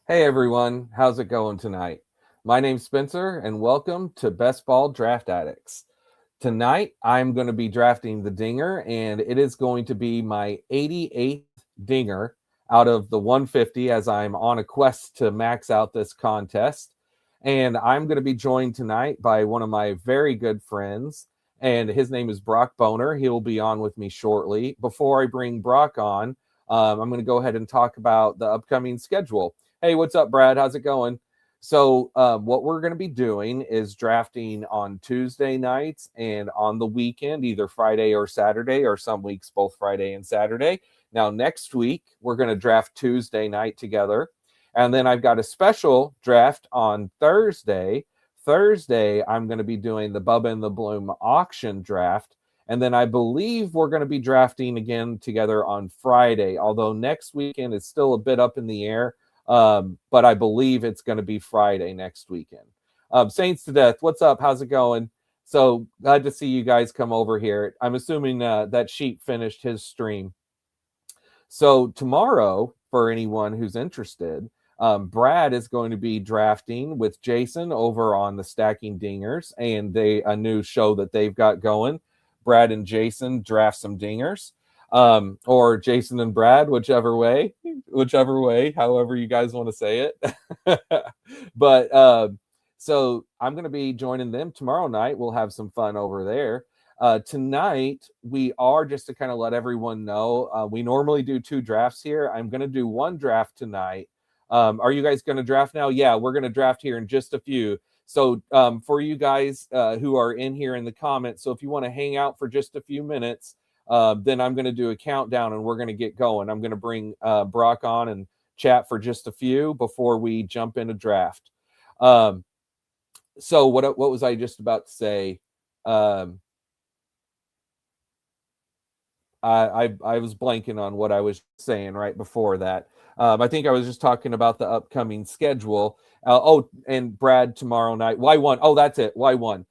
Hey everyone, how's it going tonight? My name's Spencer, and welcome to Best Ball Draft Addicts. Tonight, I'm going to be drafting the Dinger, and it is going to be my 88th Dinger out of the 150 as I'm on a quest to max out this contest. And I'm going to be joined tonight by one of my very good friends, and his name is Brock Boner. He will be on with me shortly. Before I bring Brock on, I'm going to go ahead and talk about the upcoming schedule. Hey, what's up, Brad? How's it going? So, what we're going to be doing is drafting on Tuesday nights and on the weekend, either Friday or Saturday, or some weeks both Friday and Saturday. Now, next week, we're going to draft Tuesday night together. And then I've got a special draft on Thursday. Thursday, I'm going to be doing the Bubba and the Bloom auction draft. And then I believe we're going to be drafting again together on Friday, although next weekend is still a bit up in the air. But I believe it's going to be Friday next weekend. Saints to Death, what's up? How's it going? So glad to see you guys come over here. I'm assuming that Sheep finished his stream. So tomorrow, for anyone who's interested, Brad is going to be drafting with Jason over on the Stacking Dingers, and a new show that they've got going. Brad and Jason draft some dingers, or Jason and Brad, whichever way, however you guys want to say it. But so I'm going to be joining them tomorrow night. We'll have some fun over there. Tonight, we are, just to kind of let everyone know, we normally do 2 drafts here. I'm going to do 1 draft tonight. Are you guys going to draft now? Yeah, we're going to draft here in just a few. So for you guys who are in here in the comments, so if you want to hang out for just a few minutes, then I'm going to do a countdown and we're going to get going. I'm going to bring Brock on and chat for just a few before we jump into draft. So what was I just about to say? I was blanking on what I was saying right before that. I think I was just talking about the upcoming schedule. And Brad tomorrow night. Why one? Oh, that's it. Why one?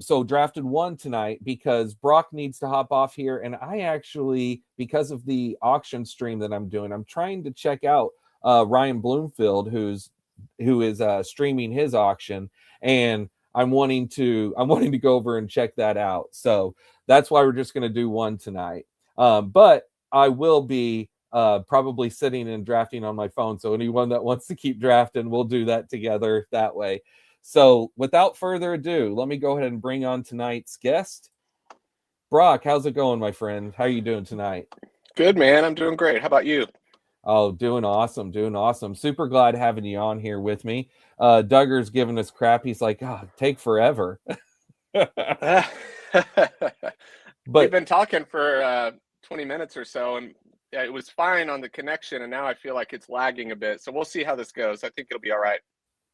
So drafted 1 tonight because Brock needs to hop off here, and I actually, because of the auction stream that I'm doing, I'm trying to check out Ryan Bloomfield, who is streaming his auction, and I'm wanting to go over and check that out. So that's why we're just going to do 1 tonight. But I will be probably sitting and drafting on my phone. So anyone that wants to keep drafting, we'll do that together that way. So without further ado, let me go ahead and bring on tonight's guest. Brock, how's it going, my friend? How are you doing tonight? Good, man. I'm doing great. How about you? Oh, doing awesome. Super glad having you on here with me. Duggar's giving us crap. He's like, oh, take forever. We've But been talking for 20 minutes or so, and yeah, it was fine on the connection, and now I feel like it's lagging a bit. So we'll see how this goes. I think it'll be all right.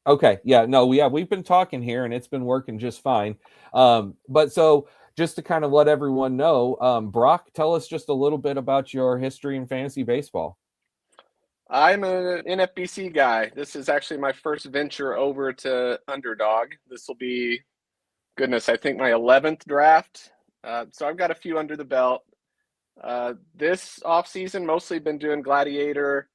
okay, yeah, no, we've been talking here and it's been working just fine. But so just to kind of let everyone know, Brock, tell us just a little bit about your history in fantasy baseball. I'm an NFBC guy. This is actually my first venture over to Underdog. This will be, goodness, I think my 11th draft. So I've got a few under the belt. This off season, mostly been doing Gladiator,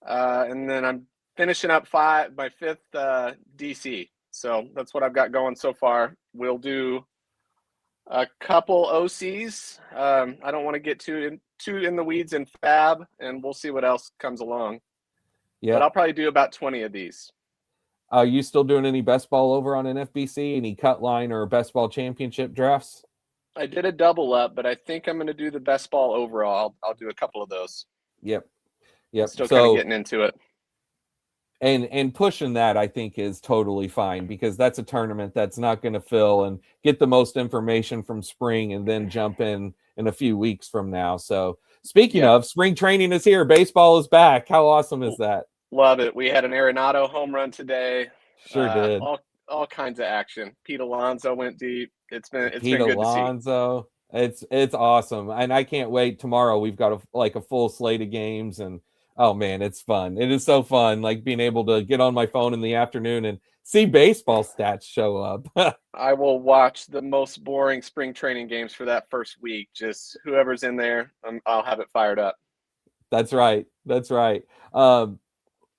and then I'm finishing up my 5th DC. So that's what I've got going so far. We'll do a couple OCs. I don't want to get too in the weeds in Fab, and we'll see what else comes along. But Yep. I'll probably do about 20 of these. Are you still doing any best ball over on NFBC? Any cut line or best ball championship drafts? I did a double up, but I think I'm going to do the best ball overall. I'll do a couple of those. Yep. Yep. Still kind of So getting into it. and pushing that I think is totally fine because that's a tournament that's not going to fill and get the most information from spring and then jump in a few weeks from now. So speaking Yep. of, spring training is here. Baseball is back. How awesome is that? Love it. We had an Arenado home run today. Sure did. All kinds of action. Pete Alonso went deep. It's Pete been good to see. Alonso. It's awesome, and I can't wait. Tomorrow we've got a full slate of games, and oh man, it's fun. It is so fun, like being able to get on my phone in the afternoon and see baseball stats show up. I will watch the most boring spring training games for that first week. Just whoever's in there, I'll have it fired up. That's right. That's right. Um,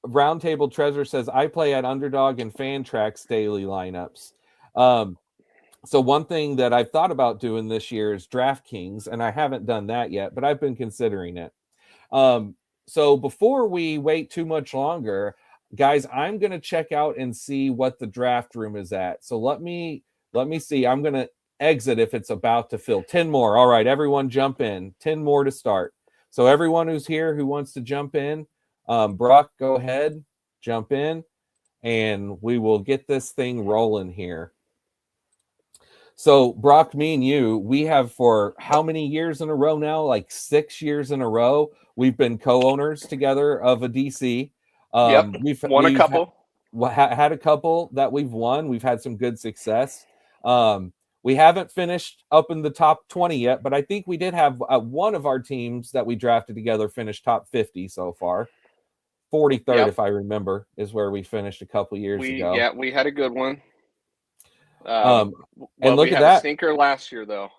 Roundtable Treasure says, I play at Underdog and Fantrax daily lineups. So one thing that I've thought about doing this year is DraftKings, and I haven't done that yet, but I've been considering it. So before we wait too much longer, guys, I'm going to check out and see what the draft room is at. So let me see. I'm going to exit if it's about to fill. 10 more. All right, everyone jump in. 10 more to start. So everyone who's here who wants to jump in, Brock, go ahead, jump in, and we will get this thing rolling here. So, Brock, me and you, we have for how many years in a row now? Like 6 years in a row. We've been co-owners together of a DC. Yep, won a couple. Had a couple that we've won. We've had some good success. We haven't finished up in the top 20 yet, but I think we did have one of our teams that we drafted together finish top 50 so far. 43rd, Yep. if I remember, is where we finished a couple years ago. Yeah, we had a good one. And look we at had that. A stinker last year, though.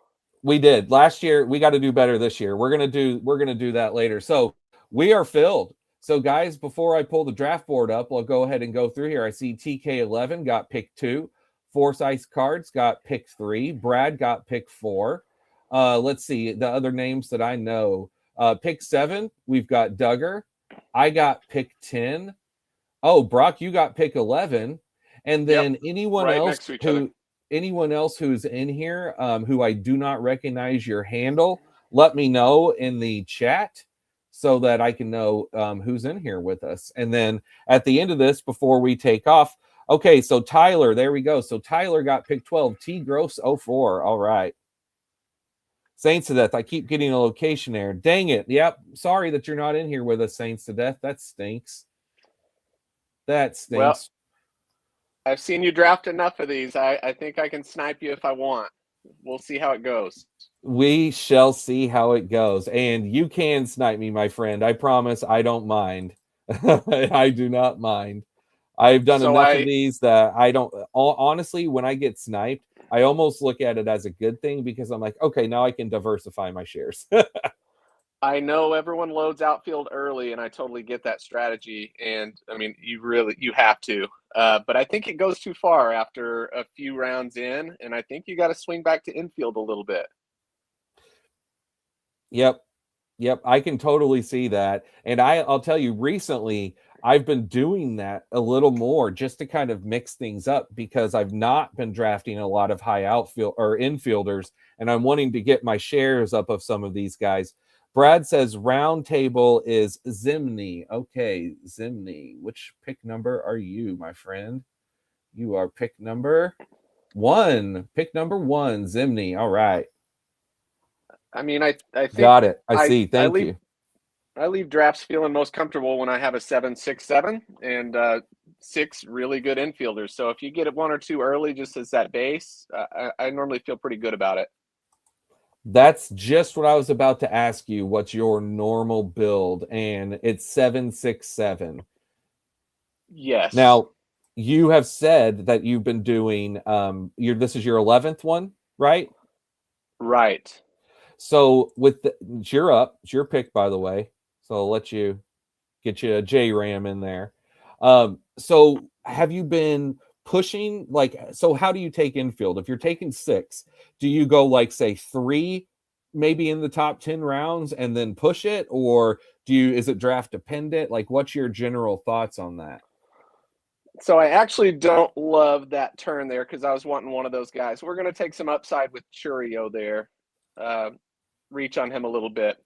We did last year. We got to do better this year. We're gonna do that later. So we are filled. So guys, before I pull the draft board up, I'll go ahead and go through here. I see TK11 got pick 2, Force Ice Cards got pick 3, Brad got pick 4. Let's see the other names that I know. Pick 7, we've got Duggar. I got pick 10. Oh, Brock, you got pick 11. And then anyone else who's in here who I do not recognize your handle, let me know in the chat so that I can know who's in here with us. And then at the end of this, before we take off, okay, so Tyler, there we go. So Tyler got pick 12, T Gross 04. All right. Saints to Death, I keep getting a location there. Dang it. Yep. Sorry that you're not in here with us, Saints to Death. That stinks. That stinks. Well, I've seen you draft enough of these. I think I can snipe you if I want. We'll see how it goes. We shall see how it goes. And you can snipe me, my friend. I promise I don't mind. I do not mind. I've done enough of these that I don't. Honestly, when I get sniped, I almost look at it as a good thing because I'm like, okay, now I can diversify my shares. I know everyone loads outfield early, and I totally get that strategy. And I mean, you have to. But I think it goes too far after a few rounds in, and I think you got to swing back to infield a little bit. Yep. I can totally see that. And I'll tell you, recently, I've been doing that a little more just to kind of mix things up because I've not been drafting a lot of high outfield or infielders, and I'm wanting to get my shares up of some of these guys. Brad says round table is Zimney. Okay, Zimney. Which pick number are you, my friend? You are pick number 1. Pick number 1, Zimney. All right. I mean, I think got it. I see. Thank you. I leave drafts feeling most comfortable when I have a 7, 6, 7 and 6 really good infielders. So if you get it 1 or 2 early, just as that base, I normally feel pretty good about it. That's just what I was about to ask you. What's your normal build? And it's 7, 6, 7. Yes. Now, you have said that you've been doing this is your 11th one, right? Right. So it's your pick, by the way. So I'll let you get you a J-Ram in there. So have you been pushing, so how do you take infield? If you're taking 6, do you go like say 3 maybe in the top 10 rounds and then push it, or is it draft dependent? Like, what's your general thoughts on that? So I actually don't love that turn there because I was wanting one of those guys. We're going to take some upside with Churio there. Reach on him a little bit.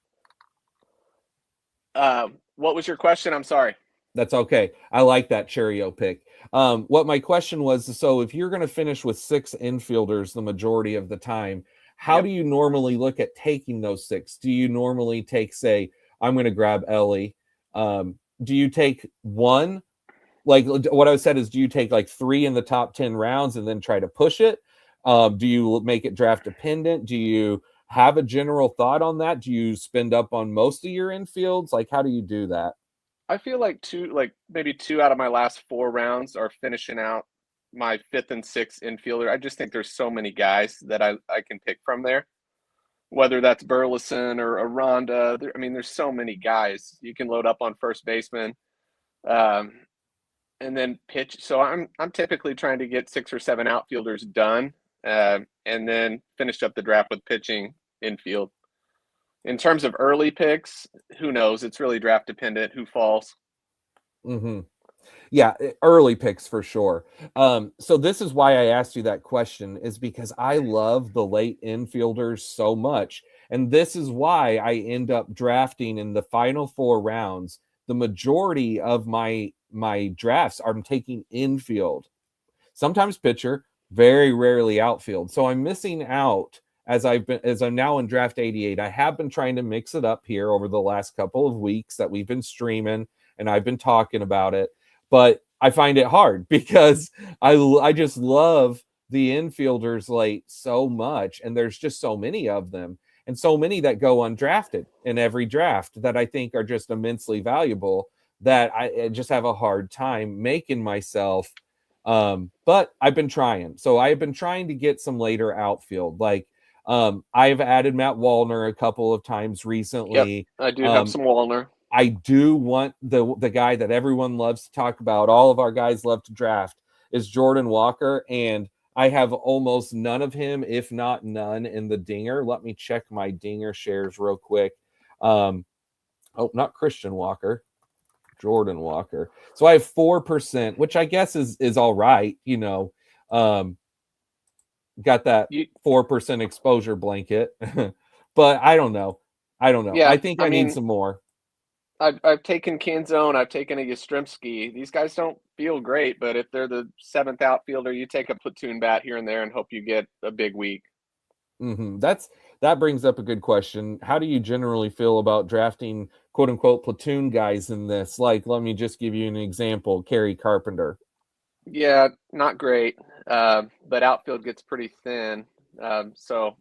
What was your question? I'm sorry. That's okay. I like that Churio pick. What my question was, so if you're going to finish with 6 infielders the majority of the time, how do you normally look at taking those 6? Do you normally take, say, I'm going to grab Ellie. Do you take 1? Like what I said is, do you take like 3 in the top 10 rounds and then try to push it? Do you make it draft dependent? Do you have a general thought on that? Do you spend up on most of your infields? Like, how do you do that? I feel like maybe 2 out of my last 4 rounds are finishing out my 5th and 6th infielder. I just think there's so many guys that I can pick from there, whether that's Burleson or Aranda. I mean, there's so many guys. You can load up on first baseman. Um, and then pitch. So I'm typically trying to get 6 or 7 outfielders done, and then finish up the draft with pitching infield. In terms of early picks, who knows? It's really draft dependent who falls. Mm-hmm. Yeah, early picks for sure. So this is why I asked you that question, is because I love the late infielders so much. And this is why I end up drafting in the final 4 rounds. The majority of my drafts I'm taking infield, sometimes pitcher, very rarely outfield. So I'm missing out as I'm now in draft 88. I have been trying to mix it up here over the last couple of weeks that we've been streaming and I've been talking about it, but I find it hard because I just love the infielders late so much, and there's just so many of them and so many that go undrafted in every draft that I think are just immensely valuable, that I just have a hard time making myself. But I've been trying. So I've been trying to get some later outfield. Like I've added Matt Wallner a couple of times Yep, recently. I do have some Wallner. I do want the guy that everyone loves to talk about, all of our guys love to draft, is Jordan Walker. And I have almost none of him, if not none, in the dinger. Let me check my dinger shares real quick. Not Christian Walker. Jordan Walker. So I have 4%, which I guess is all right. Got that 4% exposure blanket, but I don't know. Yeah, I think I need some more. I've taken Canzone, I've taken a Yastrzemski. These guys don't feel great, but if they're the 7th outfielder, you take a platoon bat here and there and hope you get a big week. Mm-hmm. That brings up a good question. How do you generally feel about drafting quote unquote platoon guys in this? Like, let me just give you an example. Kerry Carpenter. Yeah, not great, but outfield gets pretty thin. So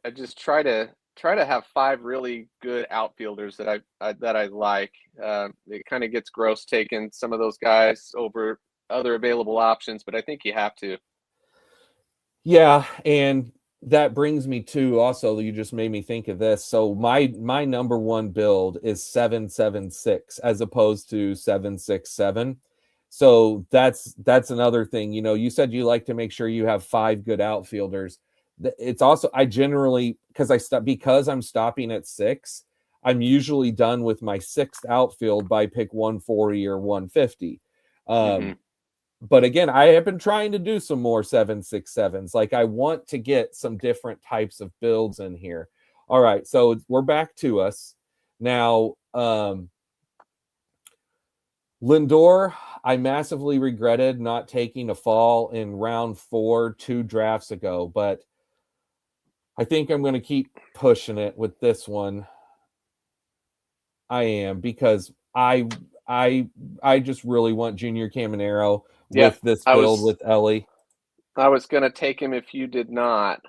I just try to have 5 really good outfielders that I like. It kind of gets gross taking some of those guys over other available options, but I think you have to. Yeah, and that brings me to, also, you just made me think of this. So my number one build is 7-7-6 as opposed to 7-6-7. So that's another thing. You said you like to make sure you have 5 good outfielders. It's also, I generally, because I'm stopping at 6, I'm usually done with my 6th outfield by pick 140 or 150. Mm-hmm. But again, I have been trying to do some more 7-6-7s. Like, I want to get some different types of builds in here. All right, so we're back to us now. Lindor, I massively regretted not taking a fall in round 4 2 drafts ago, but I think I'm going to keep pushing it with this one. I am, because I just really want Junior Caminero Yeah, with this I build was with Ellie. I was gonna take him if you did not.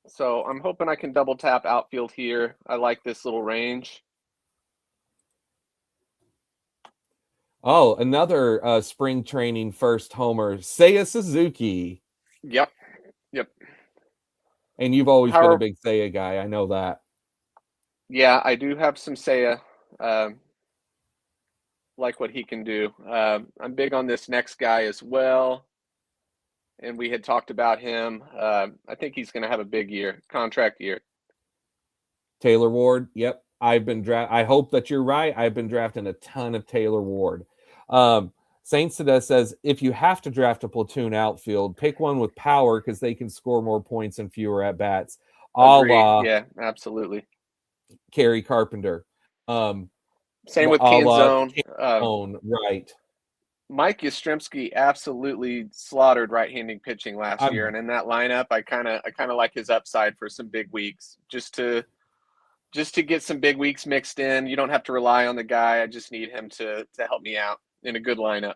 So I'm hoping I can double tap outfield here. I like this little range. Oh, another spring training first homer, Seiya Suzuki. Yep, yep. And you've always been a How? big Seiya guy. I know that. Yeah, I do have some Seiya. Like what he can do. I'm big on this next guy as well, and we had talked about him. I think he's going to have a big year, contract year. Taylor Ward. Yep. I hope that you're right. I've been drafting a ton of Taylor Ward. Saint Seda says, if you have to draft a platoon outfield, pick one with power because they can score more points and fewer at bats. A Agree. la Yeah, absolutely. Kerry Carpenter. Same with A la Canzone. right. Mike Yastrzemski absolutely slaughtered right-handed pitching last year, I'm and in that lineup, I kind of like his upside for some big weeks, just to get some big weeks mixed in. You don't have to rely on the guy. I just need him to help me out in a good lineup.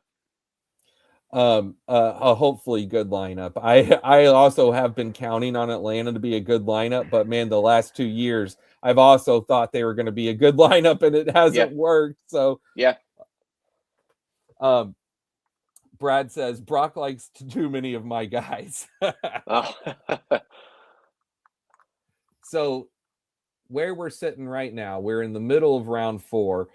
A hopefully good lineup. I also have been counting on Atlanta to be a good lineup, but man, the last 2 years I've also thought they were going to be a good lineup and it Yeah, hasn't worked. So yeah. Brad says Brock likes too many of my guys. Oh. So where we're sitting right now, we're in the middle of round 4.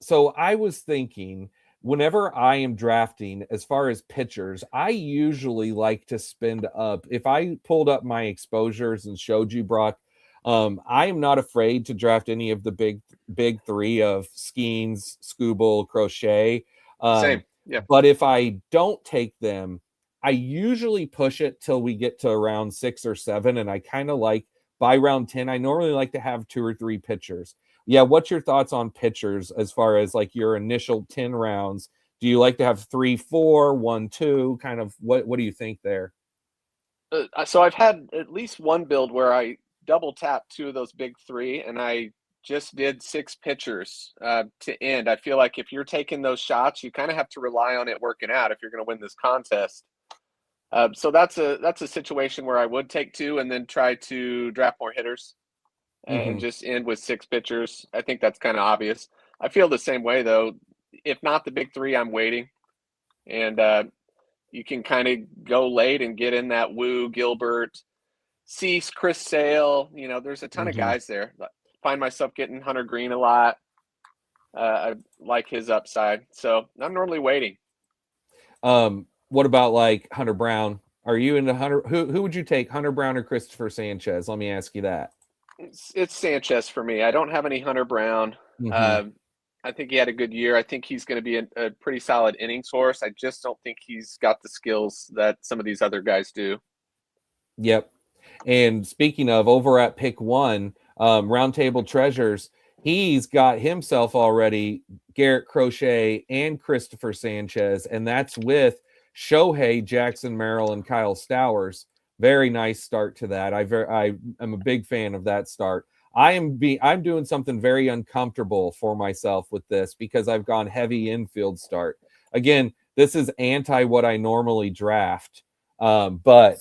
So I was thinking, whenever I am drafting, as far as pitchers, I usually like to spend up. If I pulled up my exposures and showed you, Brock, I am not afraid to draft any of the big three of Skeens, Scooble, Crochet. Same. Um, Yeah. but if I don't take them, I usually push it till we get to around 6 or 7, and I kind of like by round 10. I normally like to have 2 or 3 pitchers. Yeah, what's your thoughts on pitchers as far as like your initial 10 rounds? Do you like to have 3, 4, 1, 2? Kind of what do you think there? So I've had at least one build where I double tapped 2 of those big 3, and I just did 6 pitchers to end. I feel like if you're taking those shots, you kind of have to rely on it working out if you're going to win this contest. So that's a situation where I would take 2 and then try to draft more hitters and Mm-hmm. just end with 6 pitchers. I think that's kind of obvious. I feel the same way though. If not the big 3, I'm waiting, and you can kind of go late and get in that Woo, Gilbert, Cease, Chris Sale. You know, there's a ton of Mm-hmm. guys there. I find myself getting Hunter Green a lot. I like his upside, so I'm normally waiting. What about like Hunter Brown? Are you into Hunter? Who would you take, Hunter Brown or Christopher Sanchez? Let me ask you that. It's Sanchez for me. I don't have any Hunter Brown. Mm-hmm. Uh, I think he had a good year. I think he's going to be a pretty solid innings horse. I just don't think he's got the skills that some of these other guys do. Yep. And speaking of, over at pick 1, Roundtable Treasures, he's got himself already Garrett Crochet and Christopher Sanchez, and that's with Shohei, Jackson Merrill, and Kyle Stowers. Very nice start to that. I am a big fan of that start. I'm doing something very uncomfortable for myself with this because I've gone heavy infield start. Again, this is anti what I normally draft, but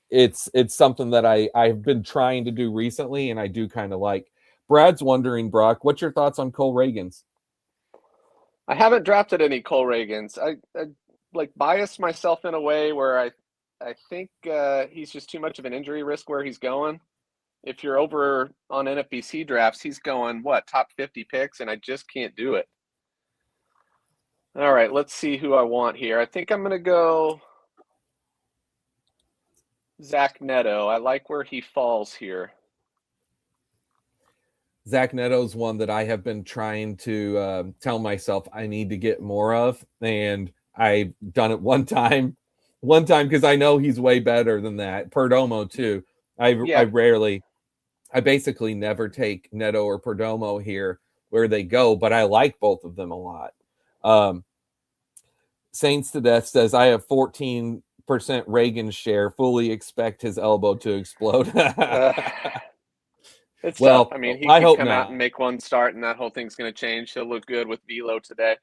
it's something that I've been trying to do recently, and I do kind of like. Brad's wondering, Brock, what's your thoughts on Cole Reagans? I haven't drafted any Cole Reagans. I like biased myself in a way where I think he's just too much of an injury risk where he's going. If you're over on NFBC drafts, he's going what, top 50 picks, and I just can't do it. All right, let's see who I want here. I think I'm going to go Zach Neto. I like where he falls here. Zach Neto's one that I have been trying to tell myself I need to get more of, and I've done it one time because I know he's way better than that. Perdomo too. Yeah, I basically never take Neto or Perdomo here where they go, but I like both of them a lot. Saints to Death says I have 14% Reagan share. Fully expect his elbow to explode. it's tough. Well, I mean, he I could hope come out not. and make one start, and that whole thing's going to change. He'll look good with velo today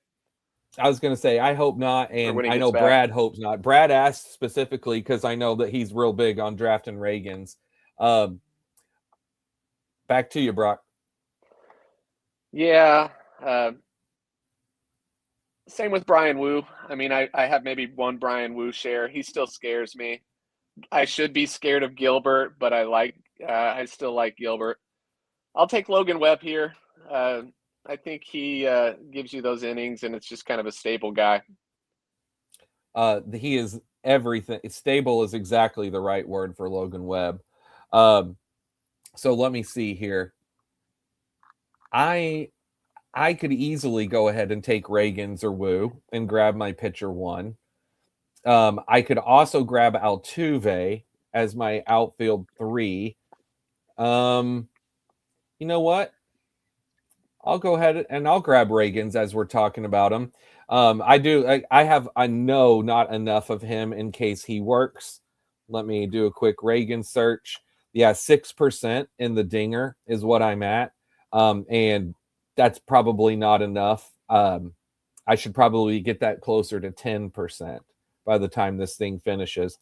I was going to say I hope not, or and when he I gets know back. Brad hopes not. Brad asked specifically because I know that he's real big on drafting Reagans. Um, Back to you, Brock. Yeah. Uh, Same with Brian Wu. I mean, I have maybe one Brian Wu share. He still scares me. I should be scared of Gilbert, but I still like Gilbert. I'll take Logan Webb here. I think he gives you those innings, and it's just kind of a stable guy. He is everything. Stable is exactly the right word for Logan Webb. Um, so let me see here. I could easily go ahead and take Reagans or Wu and grab my pitcher 1. I could also grab Altuve as my outfield 3. You know what? I'll go ahead and I'll grab Reagans as we're talking about him. I know not enough of him in case he works. Let me do a quick Reagan search. Yeah, 6% in the dinger is what I'm at. And that's probably not enough. I should probably get that closer to 10% by the time this thing finishes.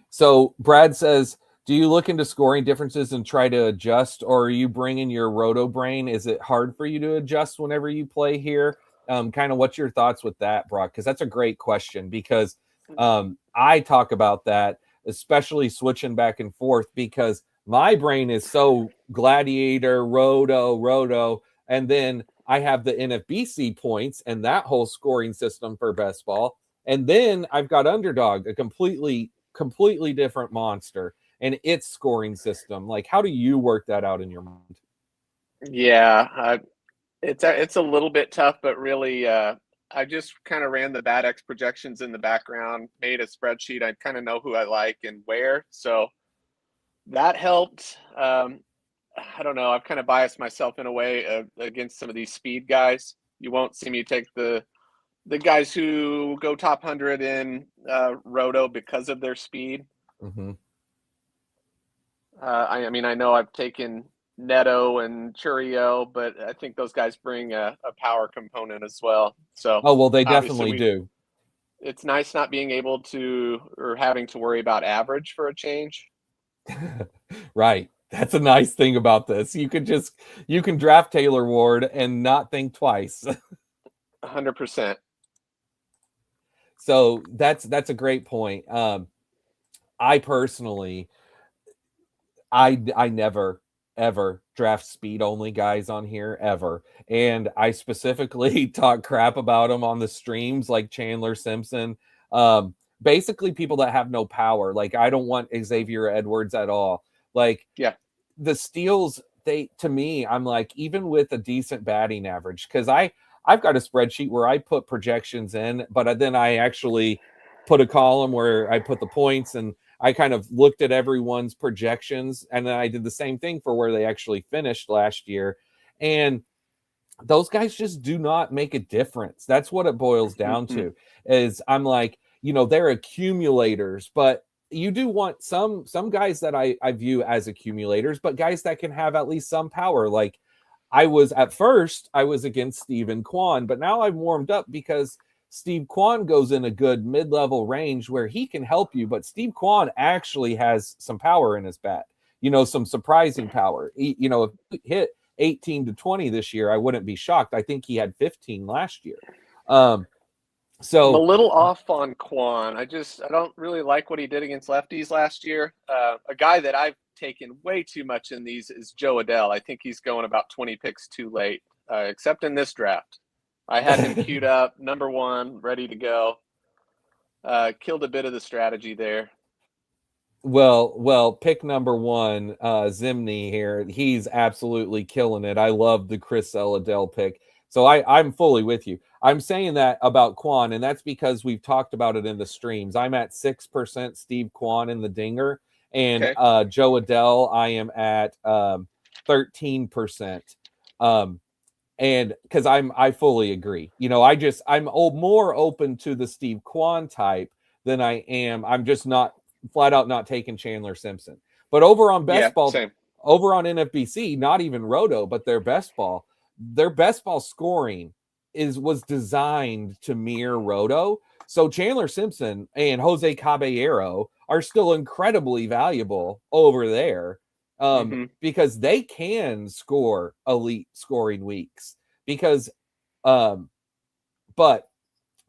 So Brad says, do you look into scoring differences and try to adjust, or are you bringing your roto brain? Is it hard for you to adjust whenever you play here? Kind of what's your thoughts with that, Brock? Because that's a great question, because I talk about that, especially switching back and forth, because my brain is so gladiator, roto. And then I have the NFBC points and that whole scoring system for best ball. And then I've got Underdog, a completely different monster, and its scoring system. Like, how do you work that out in your mind? Yeah, it's a little bit tough, but really, I just kind of ran the bad X projections in the background, made a spreadsheet. I kind of know who I like and where, so that helped. I don't know. I've kind of biased myself in a way against some of these speed guys. You won't see me take the guys who go top 100 in roto because of their speed. Mm-hmm. I mean, I know I've taken Neto and Churio, but I think those guys bring a power component as well. So, Oh, well, they obviously, definitely do. it's nice not being able to or having to worry about average for a change. Right. That's a nice thing about this. You can draft Taylor Ward and not think twice. 100%. So that's a great point. I personally, I never ever draft speed only guys on here ever, and I specifically talk crap about them on the streams, like Chandler Simpson. Basically, people that have no power. Like, I don't want Xavier Edwards at all. Like, Yeah. the steals, they, to me, I'm like, even with a decent batting average, because I've got a spreadsheet where I put projections in, but then I actually put a column where I put the points, and I kind of looked at everyone's projections, and then I did the same thing for where they actually finished last year. And those guys just do not make a difference. That's what it boils down to. Is I'm like, they're accumulators, but you do want some guys that I view as accumulators, but guys that can have at least some power. Like, I was against Steven Kwan, but now I've warmed up because Steve Kwan goes in a good mid-level range where he can help you, but Steve Kwan actually has some power in his bat, some surprising power. If he hit 18 to 20 this year, I wouldn't be shocked. I think he had 15 last year. I'm a little off on Quan. I don't really like what he did against lefties last year. A guy that I've taken way too much in these is Joe Adell. I think he's going about 20 picks too late, except in this draft. I had him queued up, number one, ready to go. Killed a bit of the strategy there. Well, pick number one, Zimney here. He's absolutely killing it. I love the Chris Adell pick. So I'm fully with you. I'm saying that about Quan, and that's because we've talked about it in the streams. I'm at 6% Steve Quan in the Dinger, and Okay. Joe Adell, I am at 13%. And because I fully agree. I'm more open to the Steve Quan type than I am. I'm just not flat out not taking Chandler Simpson. But over on best ball, same. over on NFBC, not even Roto, but their best ball scoring was designed to mirror Roto. So Chandler Simpson and Jose Caballero are still incredibly valuable over there, because they can score elite scoring weeks. But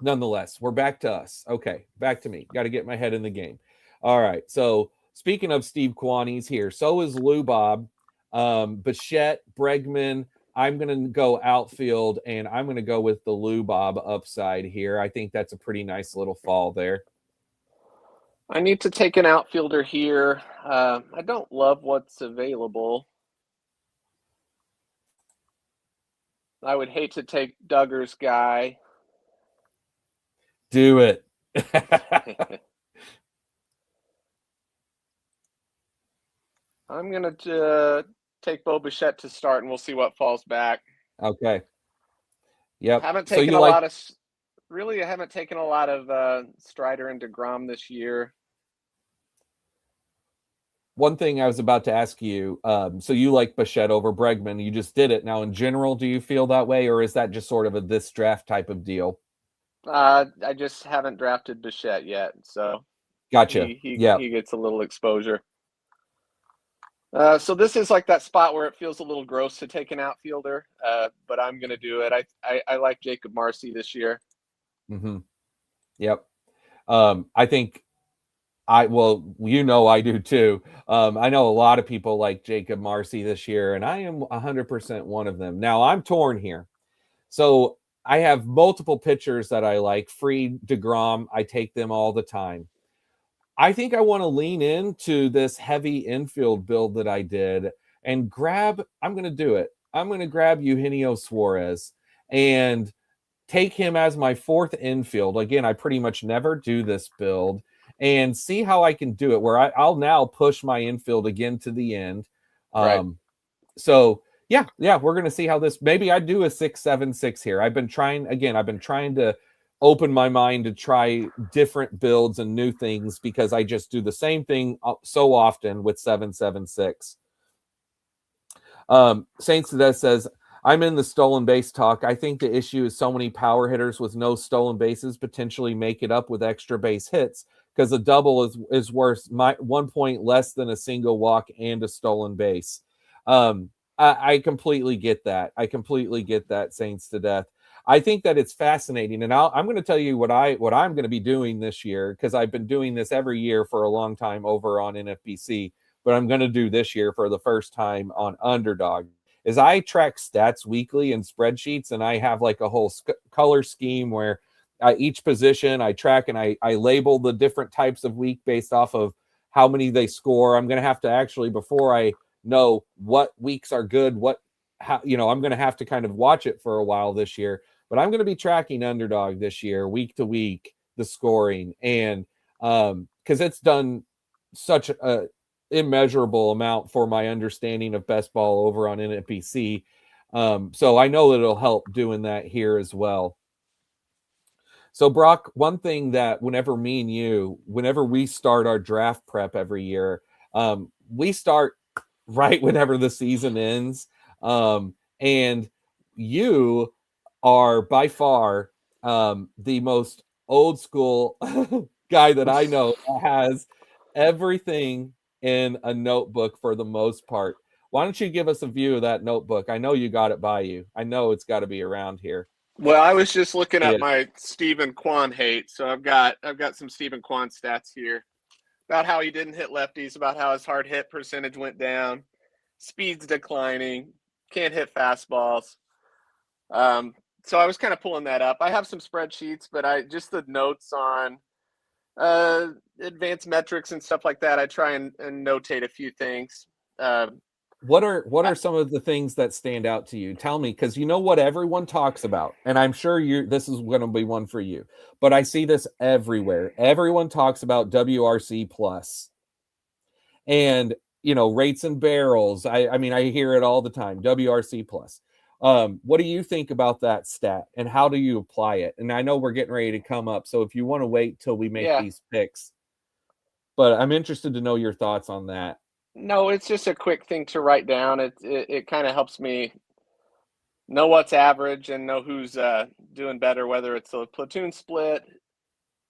nonetheless, we're back to us. Okay, back to me. Got to get my head in the game. All right. So speaking of Steve Kwan, he's here. So is Lou Bob, Bichette, Bregman. I'm going to go outfield, and I'm going to go with the Lou Bob upside here. I think that's a pretty nice little fall there. I need to take an outfielder here. I don't love what's available. I would hate to take Duggar's guy. Do it. I'm going to take Bo Bichette to start, and we'll see what falls back. Okay. Yep. I haven't taken a lot of Strider and DeGrom this year. One thing I was about to ask you, so you like Bichette over Bregman. You just did it. Now, in general, do you feel that way, or is that just sort of this draft type of deal? I just haven't drafted Bichette yet, so Gotcha. He gets a little exposure. So this is like that spot where it feels a little gross to take an outfielder, but I'm going to do it. I like Jacob Marcy this year. Yep. I think Well, I do too. I know a lot of people like Jacob Marcy this year, and I am 100% one of them. Now I'm torn here. So I have multiple pitchers that I like. Free DeGrom, I take them all the time. I think I want to lean into this heavy infield build that I did and I'm going to do it. I'm going to grab Eugenio Suarez and take him as my fourth infield. Again, I pretty much never do this build and see how I can do it where I'll now push my infield again to the end. Right. So yeah, we're gonna see how this. Maybe I do a 6-7-6 here. I've been trying to open my mind to try different builds and new things because I just do the same thing so often with 7-7-6. Saints to Death says, I'm in the stolen base talk. I think the issue is so many power hitters with no stolen bases potentially make it up with extra base hits because a double is worth 1 point less than a single walk and a stolen base. I completely get that. Saints to Death. I think that it's fascinating, and I'm going to tell you what I'm going to be doing this year because I've been doing this every year for a long time over on NFBC, but I'm going to do this year for the first time on Underdog. Is I track stats weekly in spreadsheets, and I have like a whole color scheme where each position I track and I label the different types of week based off of how many they score. I'm going to have to actually, before I know what weeks are good, I'm going to have to kind of watch it for a while this year. But I'm going to be tracking Underdog this year, week to week, the scoring, and because it's done such a immeasurable amount for my understanding of best ball over on NFBC. So I know that it'll help doing that here as well. So Brock, one thing that whenever we start our draft prep every year, we start right whenever the season ends. And you are by far the most old school guy that I know that has everything in a notebook for the most part. Why don't you give us a view of that notebook? I know you got it by you. I know it's got to be around here. Well, I was just looking Yeah. at my Stephen Kwan hate, so I've got some Stephen Kwan stats here about how he didn't hit lefties, about how his hard hit percentage went down, speed's declining, can't hit fastballs. So I was kind of pulling that up. I have some spreadsheets, but I just the notes on advanced metrics and stuff like that. I try and notate a few things. What are some of the things that stand out to you? Tell me, because you know what everyone talks about, and I'm sure this is going to be one for you. But I see this everywhere. Everyone talks about WRC plus, and rates and barrels. I mean, I hear it all the time. WRC plus. What do you think about that stat, and how do you apply it? And I know we're getting ready to come up, so if you want to wait till we make these picks, but I'm interested to know your thoughts on that. No, it's just a quick thing to write down. It kind of helps me know what's average and know who's doing better, whether it's a platoon split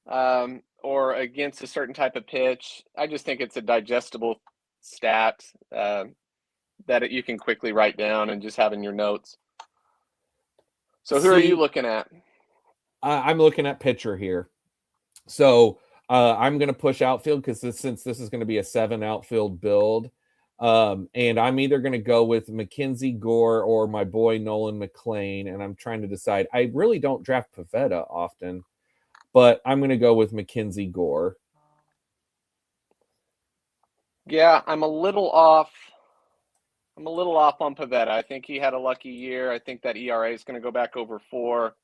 or against a certain type of pitch. I just think it's a digestible stat that you can quickly write down and just have in your notes. So who are you looking at? I'm looking at pitcher here. So I'm going to push outfield because since this is going to be a 7 outfield build, and I'm either going to go with Mackenzie Gore or my boy Nolan McLean, and I'm trying to decide. I really don't draft Pavetta often, but I'm going to go with Mackenzie Gore. Yeah, I'm a little off on Pavetta. I think he had a lucky year. I think that ERA is going to go back over 4.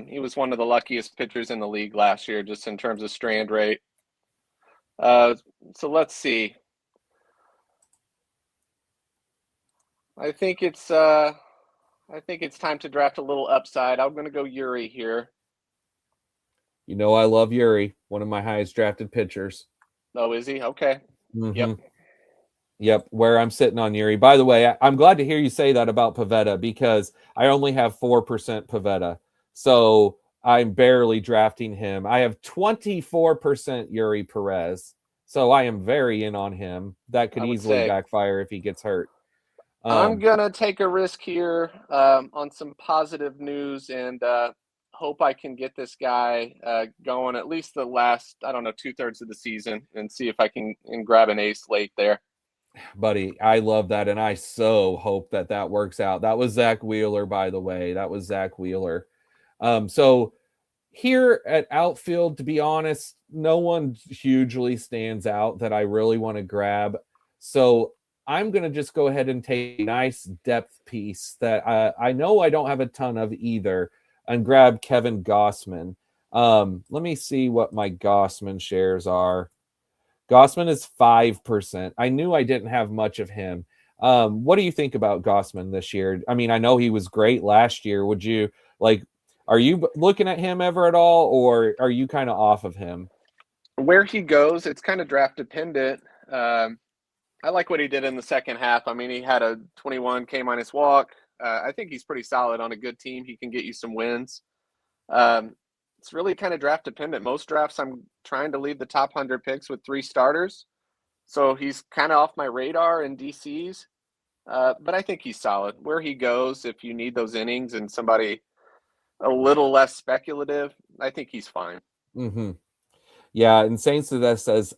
He was one of the luckiest pitchers in the league last year, just in terms of strand rate. So let's see. I think it's time to draft a little upside. I'm going to go Yuri here. I love Yuri, one of my highest drafted pitchers. Oh, is he? Okay. Mm-hmm. Yep, where I'm sitting on Yuri. By the way, I'm glad to hear you say that about Pavetta because I only have 4% Pavetta. So I'm barely drafting him. I have 24% Yuri Perez. So I am very in on him. That could easily backfire if he gets hurt. I'm going to take a risk here on some positive news and hope I can get this guy going at least the last, I don't know, 2/3 of the season and see if I can and grab an ace late there. Buddy, I love that, and I so hope that that works out. That was Zach Wheeler, by the way. That was Zach Wheeler. So here at outfield, to be honest, no one hugely stands out that I really want to grab. So I'm going to just go ahead and take a nice depth piece that I know I don't have a ton of either and grab Kevin Gossman. Let me see what my Gossman shares are. Gossman is 5%. I knew I didn't have much of him. What do you think about Gossman this year? I mean, I know he was great last year. Would you like, are you looking at him ever at all, or are you kind of off of him? Where he goes, it's kind of draft dependent. I like what he did in the second half. I mean, he had a 21 K minus walk. I think he's pretty solid on a good team. He can get you some wins. It's really kind of draft dependent. Most drafts, I'm trying to leave the top 100 picks with 3 starters. So he's kind of off my radar in DCs. But I think he's solid. Where he goes, if you need those innings and somebody a little less speculative, I think he's fine. Mm-hmm. Yeah, and Saints to that says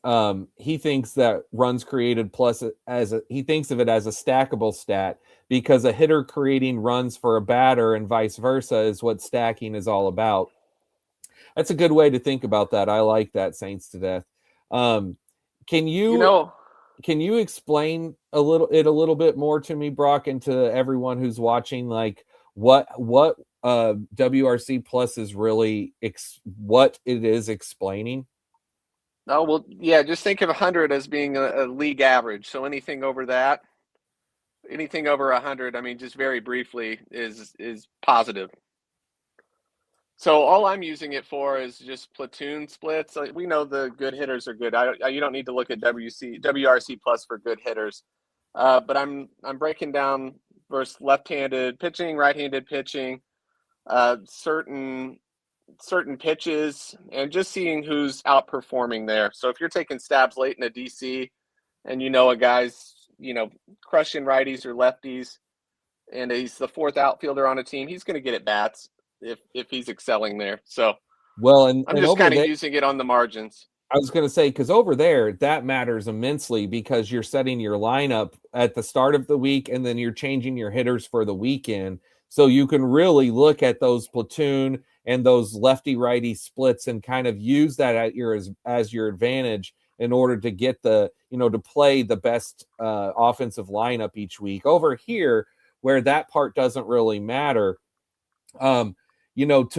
he thinks that runs created plus he thinks of it as a stackable stat because a hitter creating runs for a batter and vice versa is what stacking is all about. That's a good way to think about that. I like that, Saints to death. Can you explain a little bit more to me, Brock, and to everyone who's watching, like what WRC plus is really what it is explaining? Oh, well, yeah, just think of 100 as being a league average. So anything over that, anything over 100, I mean, just very briefly, is positive. So all I'm using it for is just platoon splits. Like, we know the good hitters are good. You don't need to look at WRC plus for good hitters. But I'm breaking down versus left-handed pitching, right-handed pitching, certain pitches, and just seeing who's outperforming there. So if you're taking stabs late in a DC and you know a guy's, crushing righties or lefties and he's the 4th outfielder on a team, he's going to get at bats if he's excelling there. So Well, and I'm just over kind of there, using it on the margins. I was going to say, because over there, that matters immensely because you're setting your lineup at the start of the week and then you're changing your hitters for the weekend. So you can really look at those platoon and those lefty righty splits and kind of use that as your advantage in order to get to play the best offensive lineup each week. Over here, where that part doesn't really matter, to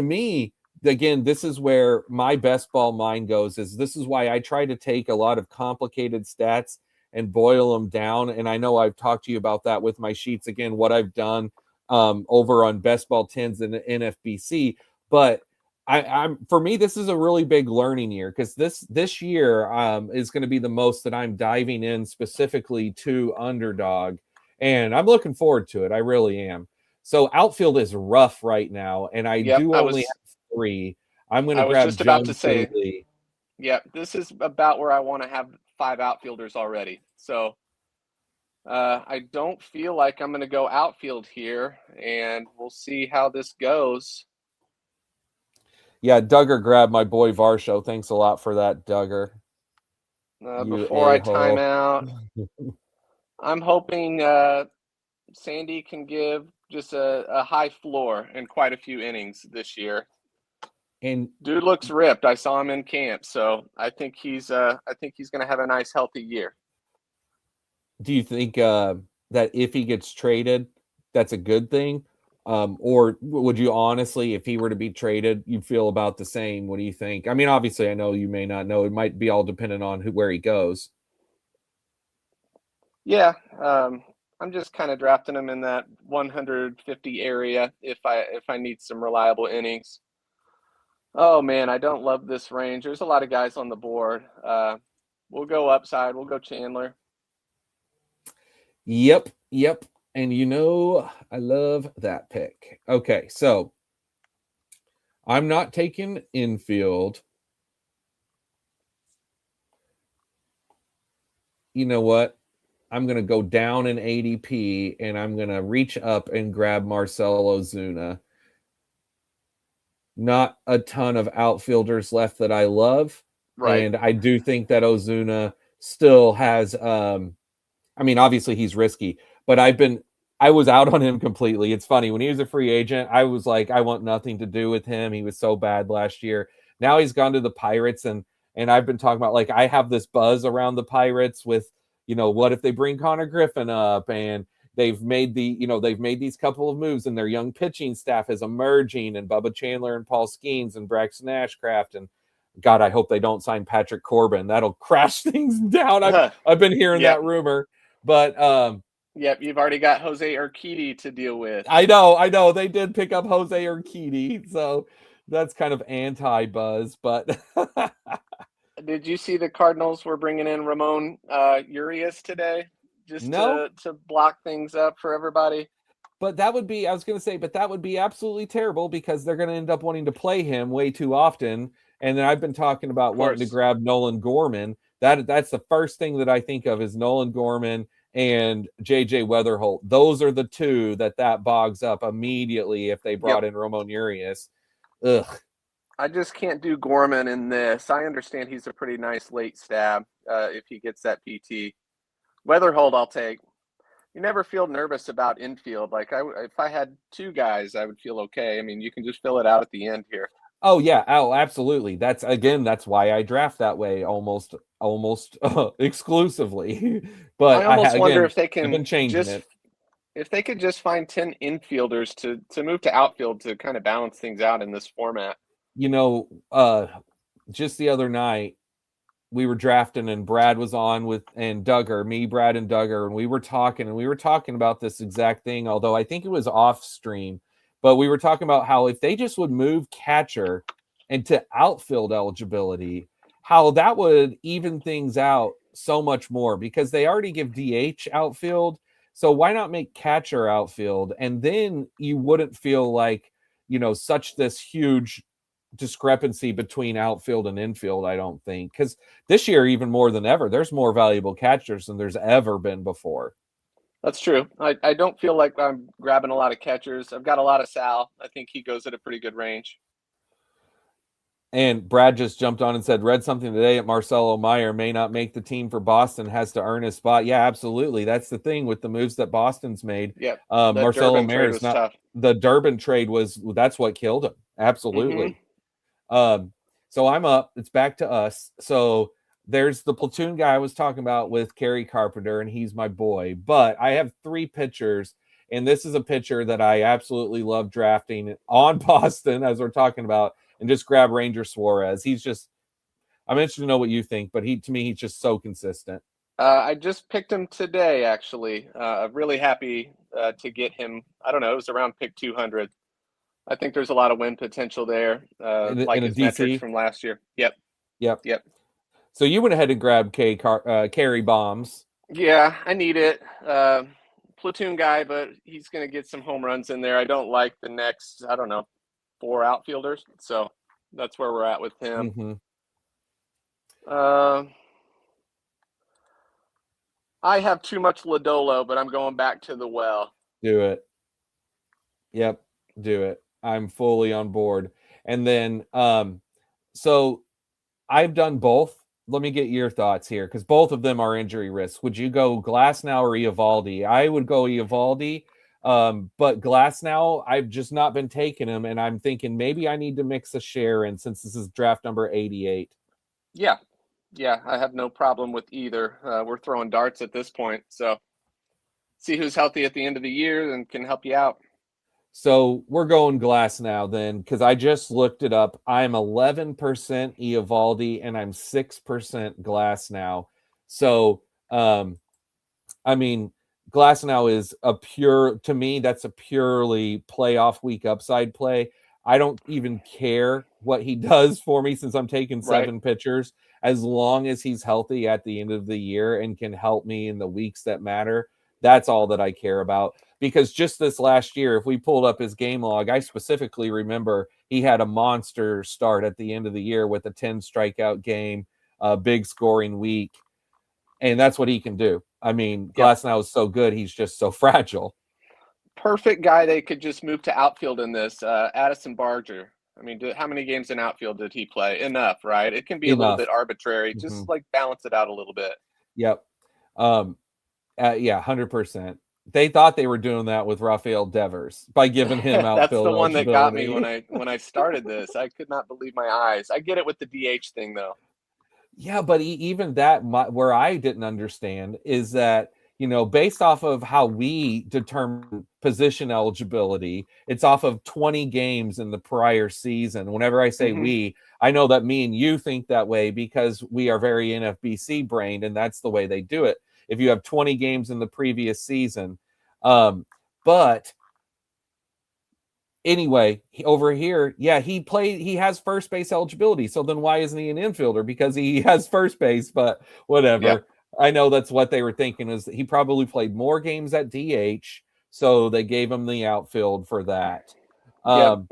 me, again, this is where my best ball mind goes. This is why I try to take a lot of complicated stats and boil them down. And I know I've talked to you about that with my sheets. Again, what I've done over on Best Ball 10s and NFBC. But I'm for me, this is a really big learning year because this year is going to be the most that I'm diving in specifically to Underdog, and I'm looking forward to it. I really am. So outfield is rough right now, and I Yep, do only have 3. I'm going to I was grab just about to Jones say, Lee. yep, this is about where I want to have 5 outfielders already. So I don't feel like I'm going to go outfield here, and we'll see how this goes. Yeah, Duggar grabbed my boy Varsho. Thanks a lot for that, Duggar. Before I time out, I'm hoping Sandy can give just a high floor and quite a few innings this year. And dude looks ripped. I saw him in camp, so I think he's going to have a nice, healthy year. do you think that if he gets traded, that's a good thing? Or would you honestly, if he were to be traded, you feel about the same? What do you think? I mean, obviously, I know you may not know. It might be all dependent on where he goes. Yeah, I'm just kind of drafting him in that 150 area if I need some reliable innings. Oh man, I don't love this range. There's a lot of guys on the board. We'll go upside. We'll go Chandler. Yep. And I love that pick. Okay, so I'm not taking infield. You know what? I'm going to go down in ADP and I'm going to reach up and grab Marcelo Ozuna. not a ton of outfielders left that I love. Right. And I do think that Ozuna still has I mean, obviously he's risky, but I was out on him completely. It's funny, when he was a free agent, I was like, I want nothing to do with him. He was so bad last year. Now he's gone to the Pirates, and I've been talking about, like, I have this buzz around the Pirates with, what if they bring Connor Griffin up, and they've made these couple of moves, and their young pitching staff is emerging, and Bubba Chandler and Paul Skeens and Braxton Ashcraft, and God, I hope they don't sign Patrick Corbin. That'll crash things down. I've been hearing Yep. that rumor. But yep, you've already got Jose Urquidy to deal with. I know. They did pick up Jose Urquidy, so that's kind of anti-buzz. But Did you see the Cardinals were bringing in Ramon Urias today, just no, to block things up for everybody? but I was going to say, but that would be absolutely terrible, because they're going to end up wanting to play him way too often. And then I've been talking about wanting to grab Nolan Gorman. That's the first thing that I think of, is Nolan Gorman and JJ Weatherholt. Those are the two that bogs up immediately if they brought in Ramon Urias. Ugh. I just can't do Gorman in this. I understand he's a pretty nice late stab if he gets that PT. Weatherholt I'll take. You never feel nervous about infield. Like, if I had two guys, I would feel okay. I mean, you can just fill it out at the end here. Oh yeah, absolutely. That's why I draft that way almost exclusively. But I almost wonder if they can if they could just find 10 infielders to move to outfield to kind of balance things out in this format. Just the other night we were drafting, and Brad was on with, and Duggar, me, Brad, and Duggar, and we were talking about this exact thing, although I think it was off stream. But we were talking about how if they just would move catcher into outfield eligibility, how that would even things out so much more, because they already give DH outfield. So why not make catcher outfield? And then you wouldn't feel like, such this huge discrepancy between outfield and infield, I don't think. Because this year, even more than ever, there's more valuable catchers than there's ever been before. That's true. I don't feel like I'm grabbing a lot of catchers. I've got a lot of Sal. I think he goes at a pretty good range. And Brad just jumped on and said, read something today that Marcelo Meyer may not make the team for Boston, has to earn his spot. Yeah, absolutely. That's the thing with the moves that Boston's made. Yep. Marcelo Meyer is not tough. The Durbin trade that's what killed him. Absolutely. Mm-hmm. So I'm up. It's back to us. So there's the platoon guy I was talking about with Kerry Carpenter, and he's my boy. But I have three pitchers, and this is a pitcher that I absolutely love drafting on Boston, as we're talking about, and just grab Ranger Suarez. I'm interested to know what you think, but to me, he's just so consistent. I just picked him today, actually. I'm really happy to get him. I don't know, it was around pick 200. I think there's a lot of win potential there, like his metrics from last year. Yep. So you went ahead and grabbed Kerry Bombs. Yeah, I need it. Platoon guy, but he's going to get some home runs in there. I don't like the next, 4 outfielders. So that's where we're at with him. Mm-hmm. I have too much Lodolo, but I'm going back to the well. Do it. Yep, do it. I'm fully on board. And then, so I've done both. Let me get your thoughts here, because both of them are injury risks. Would you go Glasnow or Eovaldi? I would go Eovaldi, but Glasnow, I've just not been taking him, and I'm thinking maybe I need to mix a share in, since this is draft number 88. Yeah, I have no problem with either. We're throwing darts at this point, so see who's healthy at the end of the year and can help you out. So we're going Glasnow then, because I just looked it up. I'm 11% Eovaldi and I'm 6% Glasnow. So, I mean, Glasnow is to me, that's a purely playoff week upside play. I don't even care what he does for me, since I'm taking 7 pitchers, as long as he's healthy at the end of the year and can help me in the weeks that matter. That's all that I care about. Because just this last year, if we pulled up his game log, I specifically remember he had a monster start at the end of the year with a 10 strikeout game, a big scoring week. And that's what he can do. I mean, Glasnow is so good. He's just so fragile. Perfect guy they could just move to outfield in this, Addison Barger. I mean, how many games in outfield did he play? Enough, right? It can be a little Enough. bit arbitrary. Mm-hmm. Just like balance it out a little bit. Yep. Yeah, 100%. They thought they were doing that with Rafael Devers by giving him That's outfield the one that got me eligibility. when I started this. I could not believe my eyes. I get it with the DH thing though. Yeah, but even that, where I didn't understand is that, based off of how we determine position eligibility, it's off of 20 games in the prior season. Whenever I say we, I know that me and you think that way because we are very NFBC brained, and that's the way they do it. If you have 20 games in the previous season. But anyway, over here, yeah, he has first base eligibility. So then why isn't he an infielder? Because he has first base, but whatever. Yeah. I know that's what they were thinking, is that he probably played more games at DH, so they gave him the outfield for that. Yep.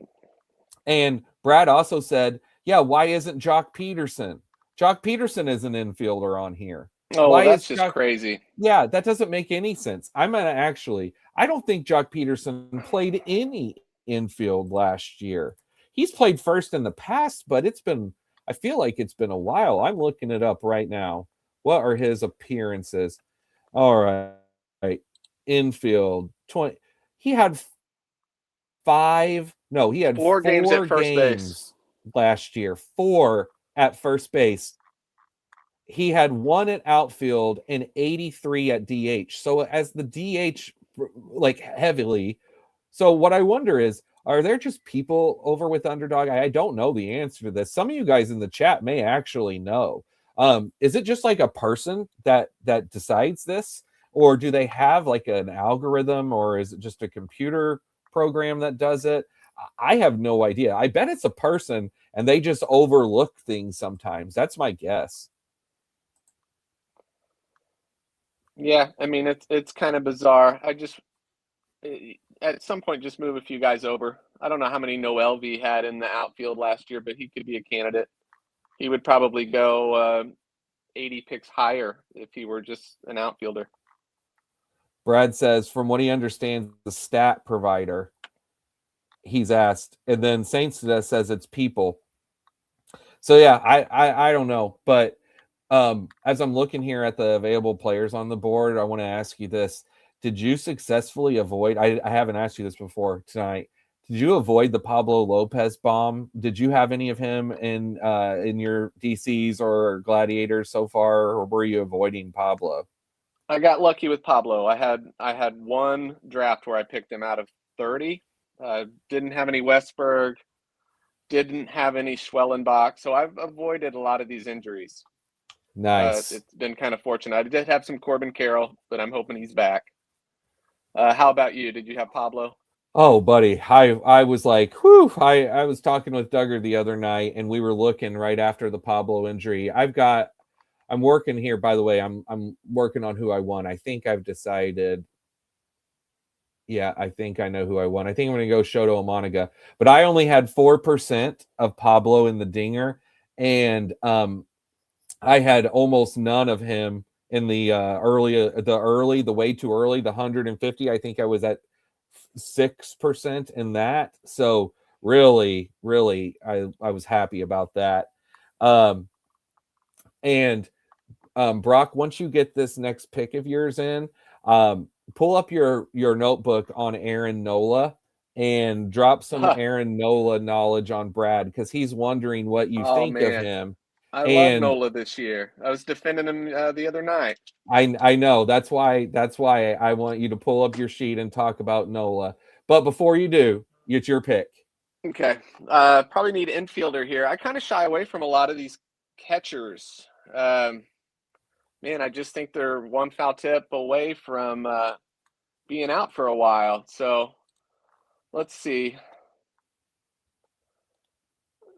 And Brad also said, yeah, why isn't Jock Peterson? Jock Peterson is an infielder on here. Oh, Why that's is just Jock? crazy. Yeah, that doesn't make any sense. I don't think Jock Peterson played any infield last year. He's played first in the past, but I feel like it's been a while. I'm looking it up right now. What are his appearances? All right. Infield 20. He had he had 4 games at first base last year. 4 at first base. He had 1 at outfield and 83 at DH. So as the DH, like, heavily. So what I wonder is, are there just people over with Underdog? I don't know the answer to this. Some of you guys in the chat may actually know. Is it just like a person that decides this, or do they have like an algorithm, or is it just a computer program that does it? I have no idea. I bet it's a person and they just overlook things sometimes. That's my guess. Yeah, I mean it's kind of bizarre. At some point just move a few guys over. I don't know how many Noel V had in the outfield last year, but he could be a candidate. He would probably go 80 picks higher if he were just an outfielder. Brad says, from what he understands, the stat provider, he's asked, and then Saints says it's people. So yeah, I don't know, but as I'm looking here at the available players on the board, I want to ask you this: did you successfully avoid? I haven't asked you this before tonight. Did you avoid the Pablo Lopez bomb? Did you have any of him in your DCs or Gladiators so far, or were you avoiding Pablo? I got lucky with Pablo. I had one draft where I picked him out of 30. Didn't have any Westberg, didn't have any Schwellenbach, so I've avoided a lot of these injuries. Nice. It's been kind of fortunate. I did have some Corbin Carroll, but I'm hoping he's back. How about you? Did you have Pablo? Oh, buddy, I was like, whew. I was talking with Duggar the other night, and we were looking right after the Pablo injury. I'm working here, by the way. I'm working on who I want. I think I've decided. Yeah, I think I know who I want. I think I'm going to go Shoto Omanaga. But I only had 4% of Pablo in the dinger, and I had almost none of him in the the way too early, the 150. I think I was at 6% in that. So really, I was happy about that. And Brock, once you get this next pick of yours in, pull up your notebook on Aaron Nola and drop some Aaron Nola knowledge on Brad, because he's wondering what you think of him. I love Nola this year. I was defending him the other night. I know. That's why I want you to pull up your sheet and talk about Nola. But before you do, it's your pick. Okay. Probably need infielder here. I kind of shy away from a lot of these catchers. Man, I just think they're one foul tip away from being out for a while. So let's see.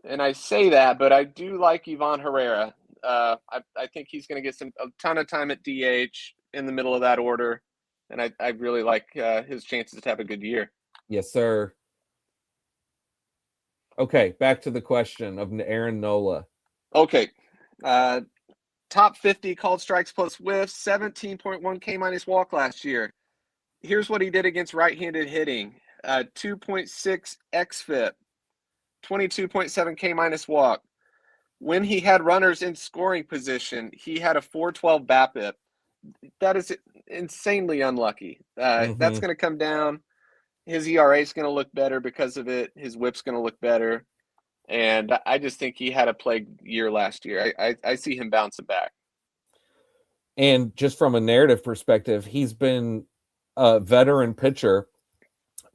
And I say that, but I do like Ivan Herrera. I think he's going to get a ton of time at DH in the middle of that order. And I really like his chances to have a good year. Yes, sir. Okay, back to the question of Aaron Nola. Okay. Top 50 called strikes plus whiffs, 17.1 K minus walk last year. Here's what he did against right-handed hitting. 2.6 xFIP, 22.7K minus walk. When he had runners in scoring position, he had a 412 BABIP. That is insanely unlucky. That's going to come down. His ERA is going to look better because of it. His WHIP's going to look better. And I just think he had a plague year last year. I see him bouncing back. And just from a narrative perspective, he's been a veteran pitcher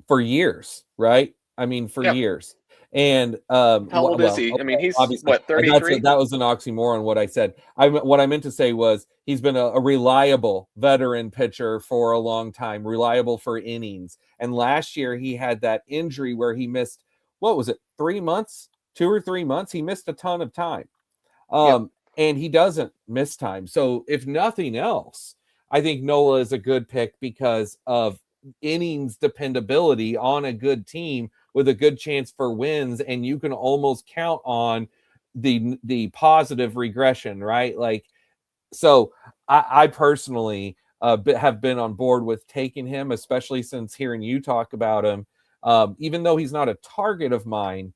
for years, right? I mean, for years. And how old is he? Okay, I mean, he's obviously, what, 33? That was an oxymoron. What I said. What I meant to say was he's been a reliable veteran pitcher for a long time, reliable for innings. And last year he had that injury where he missed, what was it, 3 months, 2 or 3 months? He missed a ton of time. And he doesn't miss time. So if nothing else, I think Nola is a good pick because of innings dependability on a good team with a good chance for wins, and you can almost count on the positive regression, right? Like, so I personally have been on board with taking him, especially since hearing you talk about him. Even though he's not a target of mine,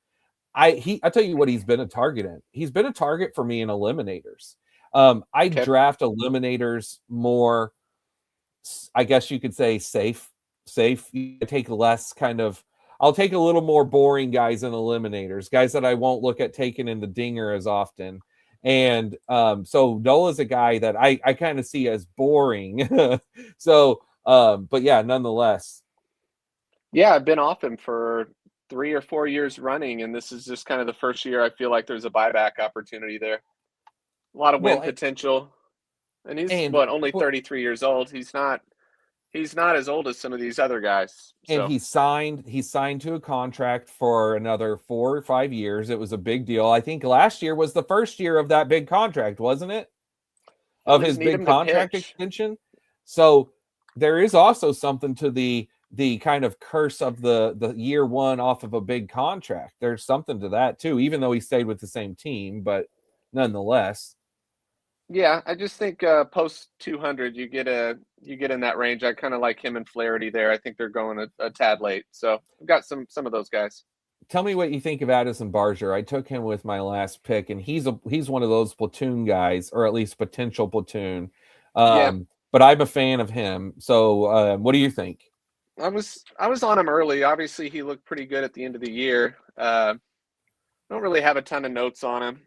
I tell you what, he's been a target in. He's been a target for me in eliminators. I draft eliminators more, I guess you could say, safe. You take less kind of, I'll take a little more boring guys in eliminators, guys that I won't look at taking in the dinger as often. And so Nola's a guy that I kind of see as boring. So, but yeah, nonetheless. Yeah, I've been off him for 3 or 4 years running, and this is just kind of the first year I feel like there's a buyback opportunity there. A lot of win potential. And he's only 33 years old. He's not as old as some of these other guys. So. And he's signed to a contract for another 4 or 5 years. It was a big deal. I think last year was the first year of that big contract, wasn't it? Of his big contract extension. So there is also something to the kind of curse of the year one off of a big contract. There's something to that too, even though he stayed with the same team, but nonetheless. Yeah, I just think post 200, you get in that range. I kind of like him and Flaherty there. I think they're going a tad late. So I've got some of those guys. Tell me what you think of Addison Barger. I took him with my last pick, and he's one of those platoon guys, or at least potential platoon. But I'm a fan of him. So what do you think? I was on him early. Obviously, he looked pretty good at the end of the year. I don't really have a ton of notes on him.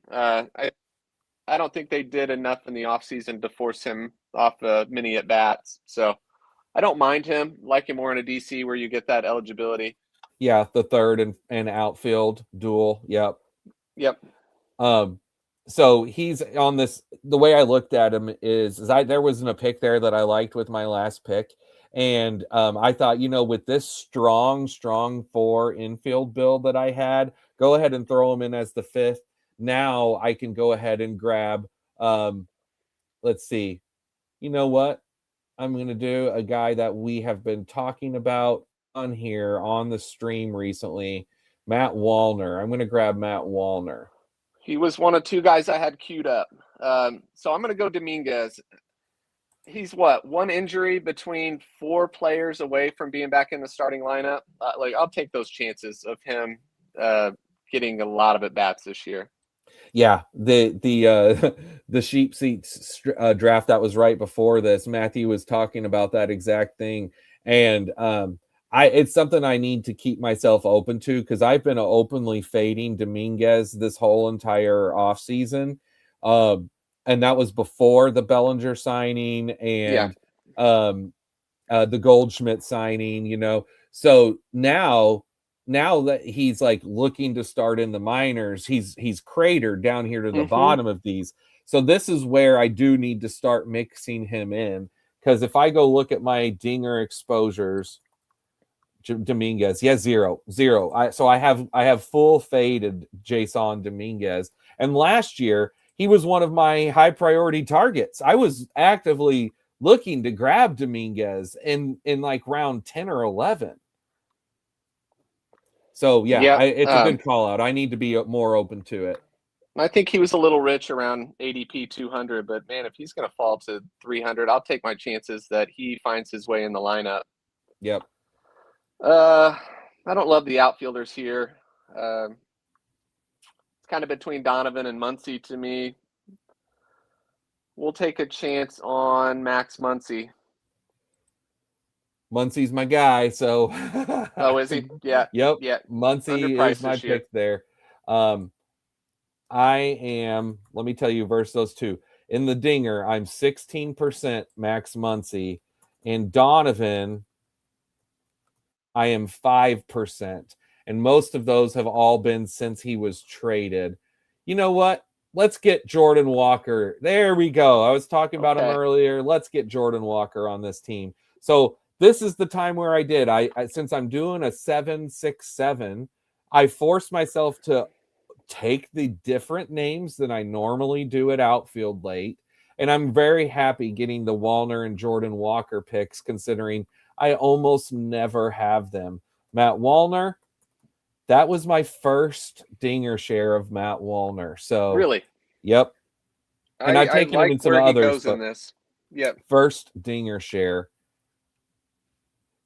I don't think they did enough in the offseason to force him off many at bats. So I don't mind him. Like him more in a DC where you get that eligibility. Yeah, the third and outfield duel. Yep. So he's on this. The way I looked at him is there wasn't a pick there that I liked with my last pick. And I thought, with this strong 4 infield build that I had, go ahead and throw him in as the 5th. Now I can go ahead and grab, let's see. You know what? I'm going to do a guy that we have been talking about on here on the stream recently, Matt Wallner. I'm going to grab Matt Wallner. He was one of 2 guys I had queued up. So I'm going to go Dominguez. He's one injury between 4 players away from being back in the starting lineup. I'll take those chances of him getting a lot of at bats this year. Yeah, the sheep seats draft that was right before this, Matthew was talking about that exact thing, and it's something I need to keep myself open to because I've been openly fading Dominguez this whole entire offseason. And that was before the Bellinger signing and the Goldschmidt signing, So now that he's like looking to start in the minors, he's cratered down here to the bottom of these. So this is where I do need to start mixing him in, because if I go look at my dinger exposures, Dominguez, 0. So I have full faded Jason Dominguez, and last year he was one of my high priority targets. I was actively looking to grab Dominguez in like round 10 or 11. So it's a good call out. I need to be more open to it. I think he was a little rich around ADP 200, but man, if he's going to fall to 300, I'll take my chances that he finds his way in the lineup. Yep. I don't love the outfielders here. kind of between Donovan and Muncy to me. We'll take a chance on Max Muncy. Muncy's my guy, so Oh, is he? Yeah. Yep. Yeah. Muncy Underpriced is my this year. pick there. I am, let me tell you, versus those two. In the dinger, I'm 16% Max Muncy. In Donovan, I am 5%. And most of those have all been since he was traded. You know what? Let's get Jordan Walker. There we go. I was talking about him earlier. Let's get Jordan Walker on this team. So this is the time where I did. I since I'm doing a 7-6-7, I forced myself to take the different names that I normally do at outfield late. And I'm very happy getting the Wallner and Jordan Walker picks, considering I almost never have them. Matt Wallner, that was my first dinger share of Matt Wallner. So really, yep. And I've taken him in some others, but in this. Yep. First dinger share.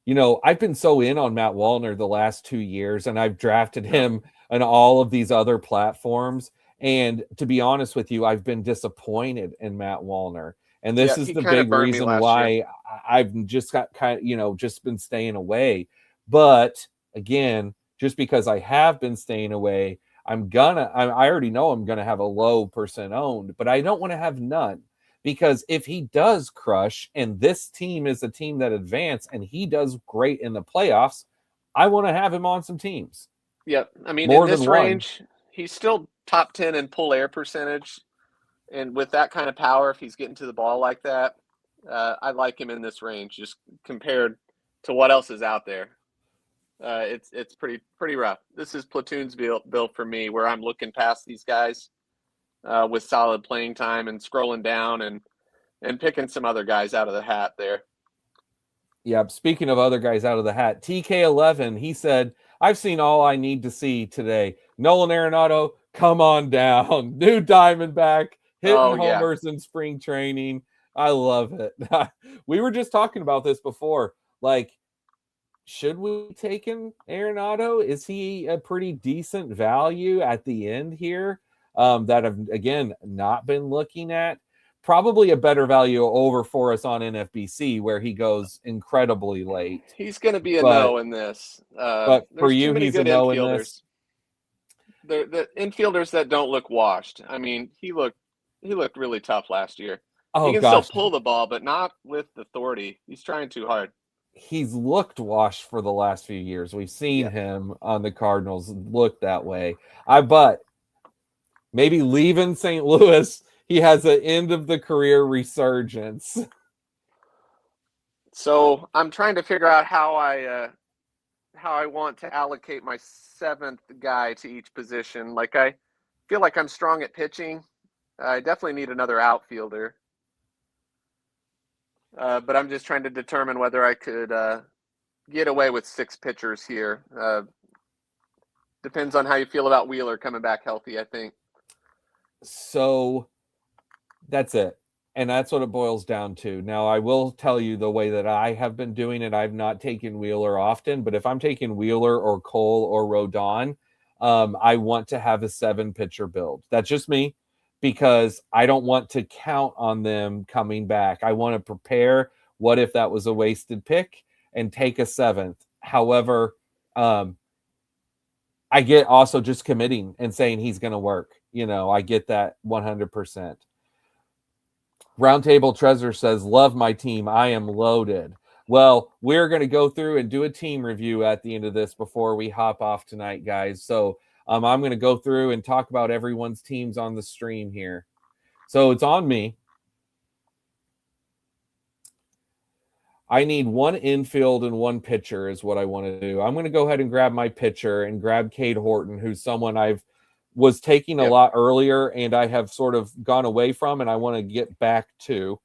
You know, I've been so in on Matt Wallner the last 2 years, and I've drafted him on all of these other platforms. And to be honest with you, I've been disappointed in Matt Wallner. And this is the big reason why I've just got just been staying away. But again, just because I have been staying away, I already know I'm going to have a low percent owned, but I don't want to have none. Because if he does crush and this team is a team that advance and he does great in the playoffs, I want to have him on some teams. Yep. I mean, in this range, he's still top 10 in pull air percentage. And with that kind of power, if he's getting to the ball like that, I like him in this range just compared to what else is out there. It's pretty rough. This is platoon's built for me, where I'm looking past these guys with solid playing time and scrolling down and picking some other guys out of the hat there. Yeah, speaking of other guys out of the hat, TK11, he said, I've seen all I need to see today. Nolan Arenado, come on down. New Diamondback, hitting homers in spring training. I love it. We were just talking about this before. Like, should we take him, Arenado? Is he a pretty decent value at the end here that I've, again, not been looking at? Probably a better value over for us on NFBC, where he goes incredibly late. He's going to be a no in this. But for you, he's a no in this. The infielders that don't look washed. I mean, he looked really tough last year. He can still pull the ball, but not with authority. He's trying too hard. He's looked washed for the last few years. We've seen him on the Cardinals look that way. But maybe leaving St. Louis, he has an end of the career resurgence. So I'm trying to figure out how I want to allocate my seventh guy to each position. Like, I feel like I'm strong at pitching. I definitely need another outfielder. But I'm just trying to determine whether I could get away with 6 pitchers here. Depends on how you feel about Wheeler coming back healthy, I think. So that's it. And that's what it boils down to. Now, I will tell you the way that I have been doing it. I've not taken Wheeler often, but if I'm taking Wheeler or Cole or Rodon, I want to have a 7-pitcher build. That's just me, because I don't want to count on them coming back. I want to prepare what if that was a wasted pick and take a 7th. However, I get also just committing and saying he's going to work. I get that 100%. Roundtable Treasure says, love my team. I am loaded. Well, we're going to go through and do a team review at the end of this before we hop off tonight, guys. So I'm going to go through and talk about everyone's teams on the stream here. So it's on me. I need 1 infield and 1 pitcher is what I want to do. I'm going to go ahead and grab my pitcher and grab Cade Horton, who's someone I've was taking a lot earlier and I have sort of gone away from, and I want to get back to.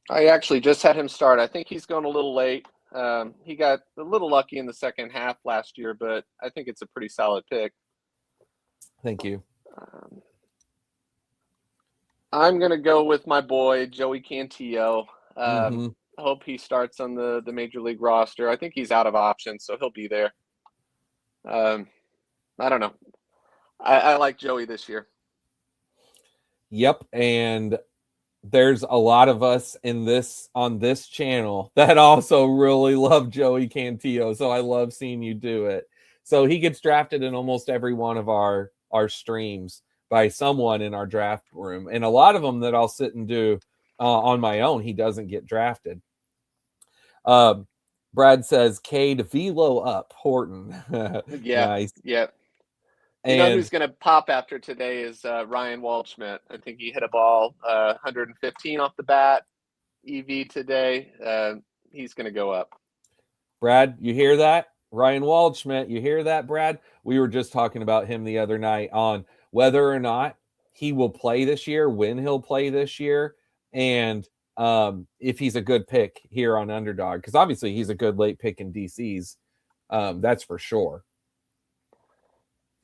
I actually just had him start. I think he's going a little late. He got a little lucky in the second half last year, but I think it's a pretty solid pick. Thank you. I'm going to go with my boy, Joey Cantillo. Hope he starts on the Major League roster. I think he's out of options, so he'll be there. I don't know. I like Joey this year. Yep, and there's a lot of us on this channel that also really love Joey Cantillo, so I love seeing you do it. So he gets drafted in almost every one of our streams by someone in our draft room, and a lot of them that I'll sit and do on my own, he doesn't get drafted. Brad says Cade velo up Horton. Yeah, Nice. yeah. You know And who's going to pop after today is Ryan Waldschmidt. I think he hit a ball 115 off the bat. EV today. He's going to go up. Brad, you hear that? Ryan Waldschmidt, you hear that, Brad? We were just talking about him the other night on whether or not he will play this year, when he'll play this year, and if he's a good pick here on Underdog. Because obviously he's a good late pick in DCs. That's for sure.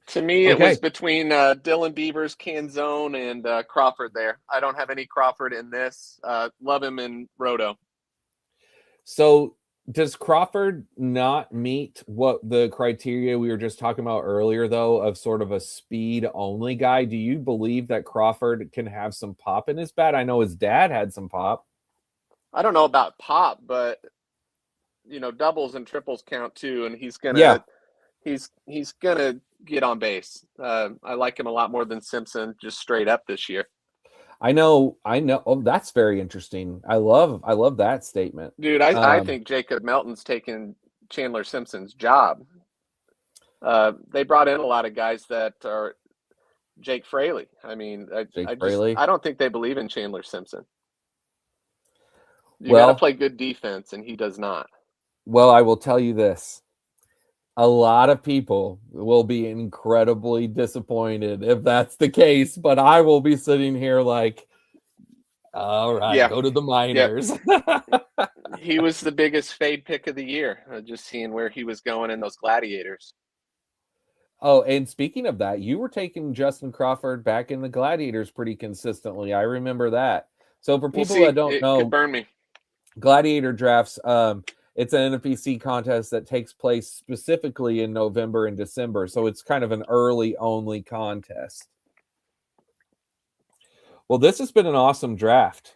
To me, it was between Dylan Beavers, Canzone, and Crawford there. I don't have any Crawford in this. Love him in Roto. So does Crawford not meet what the criteria we were just talking about earlier, though, of sort of a speed-only guy? Do you believe that Crawford can have some pop in his bat? I know his dad had some pop. I don't know about pop, but, you know, doubles and triples count too, and he's going to he's going to get on base. I like him a lot more than Simpson just straight up this year. I know. Oh, that's very interesting. I love that statement. Dude, I think Jacob Melton's taken Chandler Simpson's job. They brought in a lot of guys that are Jake Fraley. I mean, I don't think they believe in Chandler Simpson. You got to play good defense, and he does not. Well, I will tell you this. A lot of people will be incredibly disappointed if that's the case, but I will be sitting here like, all right, go to the minors. He was the biggest fade pick of the year, just seeing where he was going in those Gladiators. Oh, and speaking of that, you were taking Justin Crawford back in the Gladiators pretty consistently. I remember that. So for people that don't know, could burn me. Gladiator drafts, it's an NFBC contest that takes place specifically in November and December. So it's kind of an early only contest. Well, this has been an awesome draft.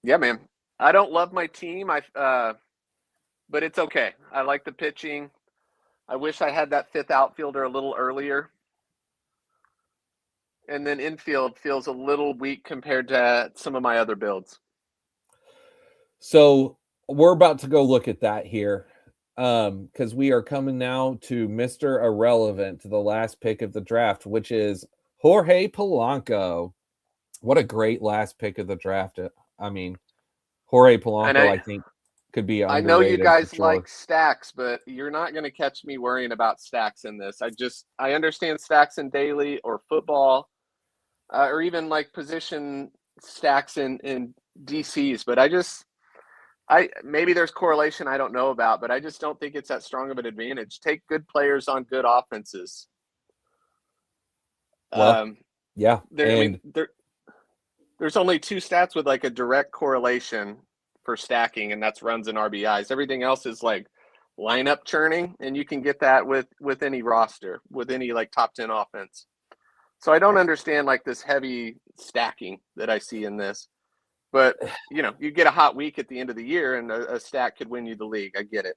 Yeah, man. I don't love my team. But it's okay. I like the pitching. I wish I had that fifth outfielder a little earlier. And then infield feels a little weak compared to some of my other builds. So we're about to go look at that here because we are coming now to Mr. Irrelevant, the last pick of the draft, which is Jorge Polanco. What a great last pick of the draft. I mean, Jorge Polanco, I think, could be underrated. I know you guys like stacks, but you're not going to catch me worrying about stacks in this. I understand stacks in daily or football or even like position stacks in DCs, but maybe there's correlation I don't know about, but I just don't think it's that strong of an advantage. Take good players on good offenses. Well, yeah. There's only two stats with like a direct correlation for stacking, and that's runs and RBIs. Everything else is like lineup churning, and you can get that with any roster, with any like top 10 offense. So I don't understand like this heavy stacking that I see in this. But, you know, you get a hot week at the end of the year and a stack could win you the league. I get it.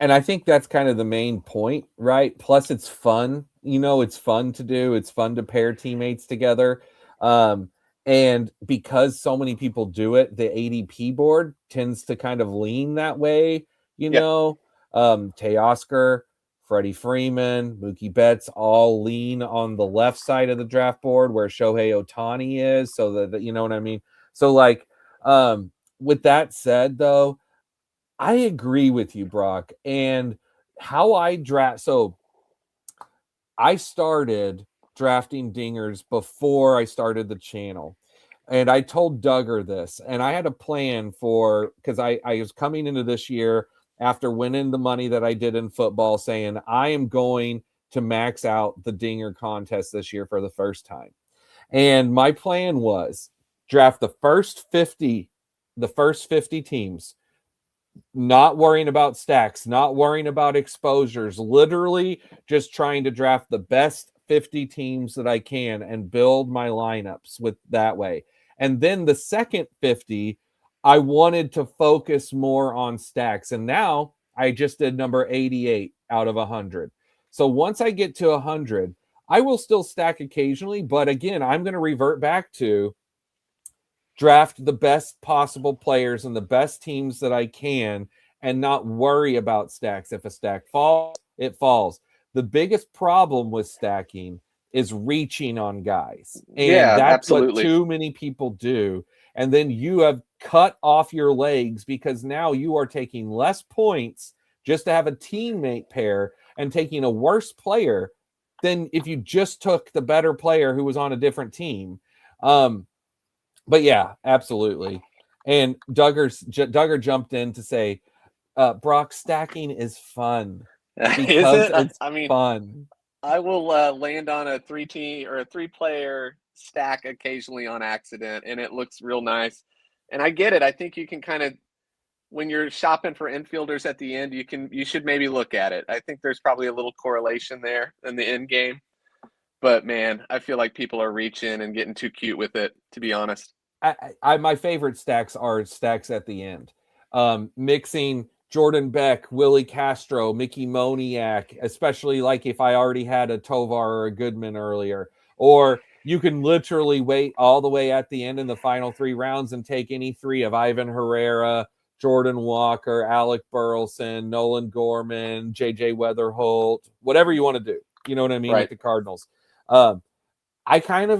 And I think that's kind of the main point, right? Plus it's fun. You know, it's fun to do. It's fun to pair teammates together. And because so many people do it, the ADP board tends to kind of lean that way, you know. Teoscar, Freddie Freeman, Mookie Betts all lean on the left side of the draft board where Shohei Ohtani is. So that you know what I mean? So, like, with that said, though, I agree with you, Brock. And how I draft, so I started drafting dingers before I started the channel. And I told Duggar this, and I had a plan because I was coming into this year after winning the money that I did in football, saying I am going to max out the dinger contest this year for the first time. And my plan was draft the first 50 teams, not worrying about stacks, not worrying about exposures, literally just trying to draft the best 50 teams that I can and build my lineups with that way. And then the second 50, I wanted to focus more on stacks. And now I just did number 88 out of 100. So once I get to 100, I will still stack occasionally. But again, I'm going to revert back to draft the best possible players and the best teams that I can and not worry about stacks. If a stack falls, it falls. The biggest problem with stacking is reaching on guys. And Yeah, that's what absolutely. too many people do. And then you have cut off your legs because now you are taking less points just to have a teammate pair and taking a worse player than if you just took the better player who was on a different team. But yeah, absolutely. And Duggar jumped in to say, Brock, stacking is fun Is because it? it's I mean, fun. I will land on a 3-team or a 3-player stack occasionally on accident, and it looks real nice. And I get it. I think you can kind of, when you're shopping for infielders at the end, you should maybe look at it. I think there's probably a little correlation there in the end game. But man, I feel like people are reaching and getting too cute with it, to be honest. My favorite stacks are stacks at the end. Mixing Jordan Beck, Willie Castro, Mickey Moniak, especially like if I already had a Tovar or a Goodman earlier. Or you can literally wait all the way at the end in the final 3 rounds and take any 3 of Ivan Herrera, Jordan Walker, Alec Burleson, Nolan Gorman, JJ Weatherholt, whatever you want to do. You know what I mean? Right. With the Cardinals. I kind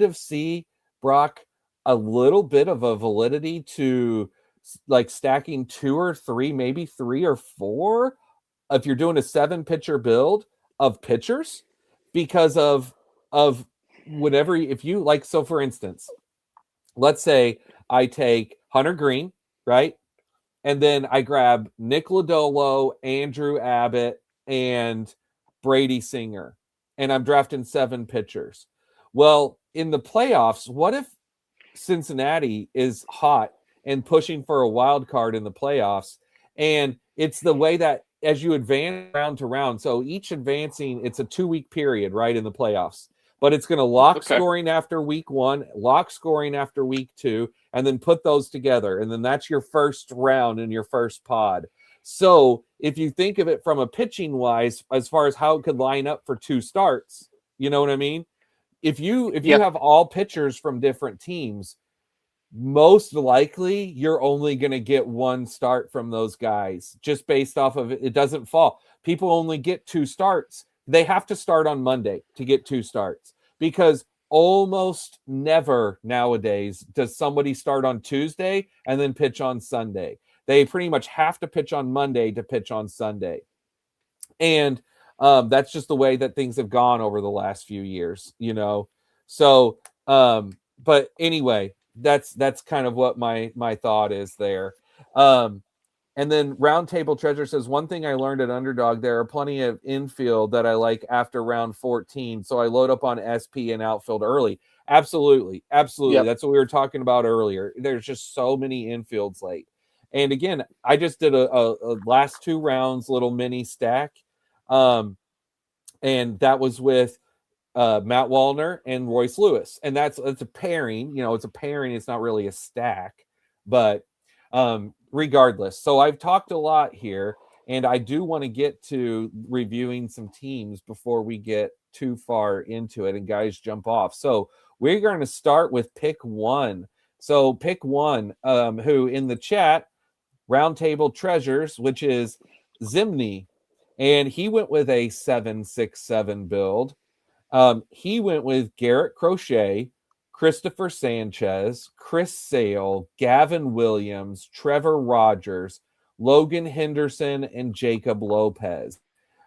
of see, Brock, a little bit of a validity to like stacking 2 or 3, maybe 3 or 4 if you're doing a 7-pitcher build of pitchers because of whenever, if you like, so for instance, let's say I take Hunter Green, right? And then I grab Nick Lodolo, Andrew Abbott, and Brady Singer, and I'm drafting 7 pitchers. Well, in the playoffs, what if Cincinnati is hot and pushing for a wild card in the playoffs? And it's the way that as you advance round to round, so each advancing, it's a 2-week period, right, in the playoffs. But it's going to lock scoring after week 1, lock scoring after week 2, and then put those together. And then that's your first round in your first pod. So if you think of it from a pitching wise, as far as how it could line up for 2 starts, you know what I mean? If you have all pitchers from different teams, most likely you're only going to get 1 start from those guys just based off of it. It doesn't fall. People only get 2 starts. They have to start on Monday to get 2 starts because almost never nowadays does somebody start on Tuesday and then pitch on Sunday. They pretty much have to pitch on Monday to pitch on Sunday. And that's just the way that things have gone over the last few years, you know? So, but anyway, that's kind of what my thought is there. And then Roundtable Treasure says, one thing I learned at Underdog, there are plenty of infield that I like after round 14. So I load up on SP and outfield early. Absolutely. Absolutely. Yep. That's what we were talking about earlier. There's just so many infields late. And again, I just did a last 2 rounds little mini stack. And that was with Matt Wallner and Royce Lewis. And that's a pairing. You know, it's a pairing. It's not really a stack. But regardless. So I've talked a lot here, and I do want to get to reviewing some teams before we get too far into it and guys jump off. So we're going to start with pick 1. So pick 1, who in the chat, Roundtable Treasures, which is Zimney, and he went with a 7-6-7 build. He went with Garrett Crochet, Christopher Sanchez, Chris Sale, Gavin Williams, Trevor Rogers, Logan Henderson, and Jacob Lopez.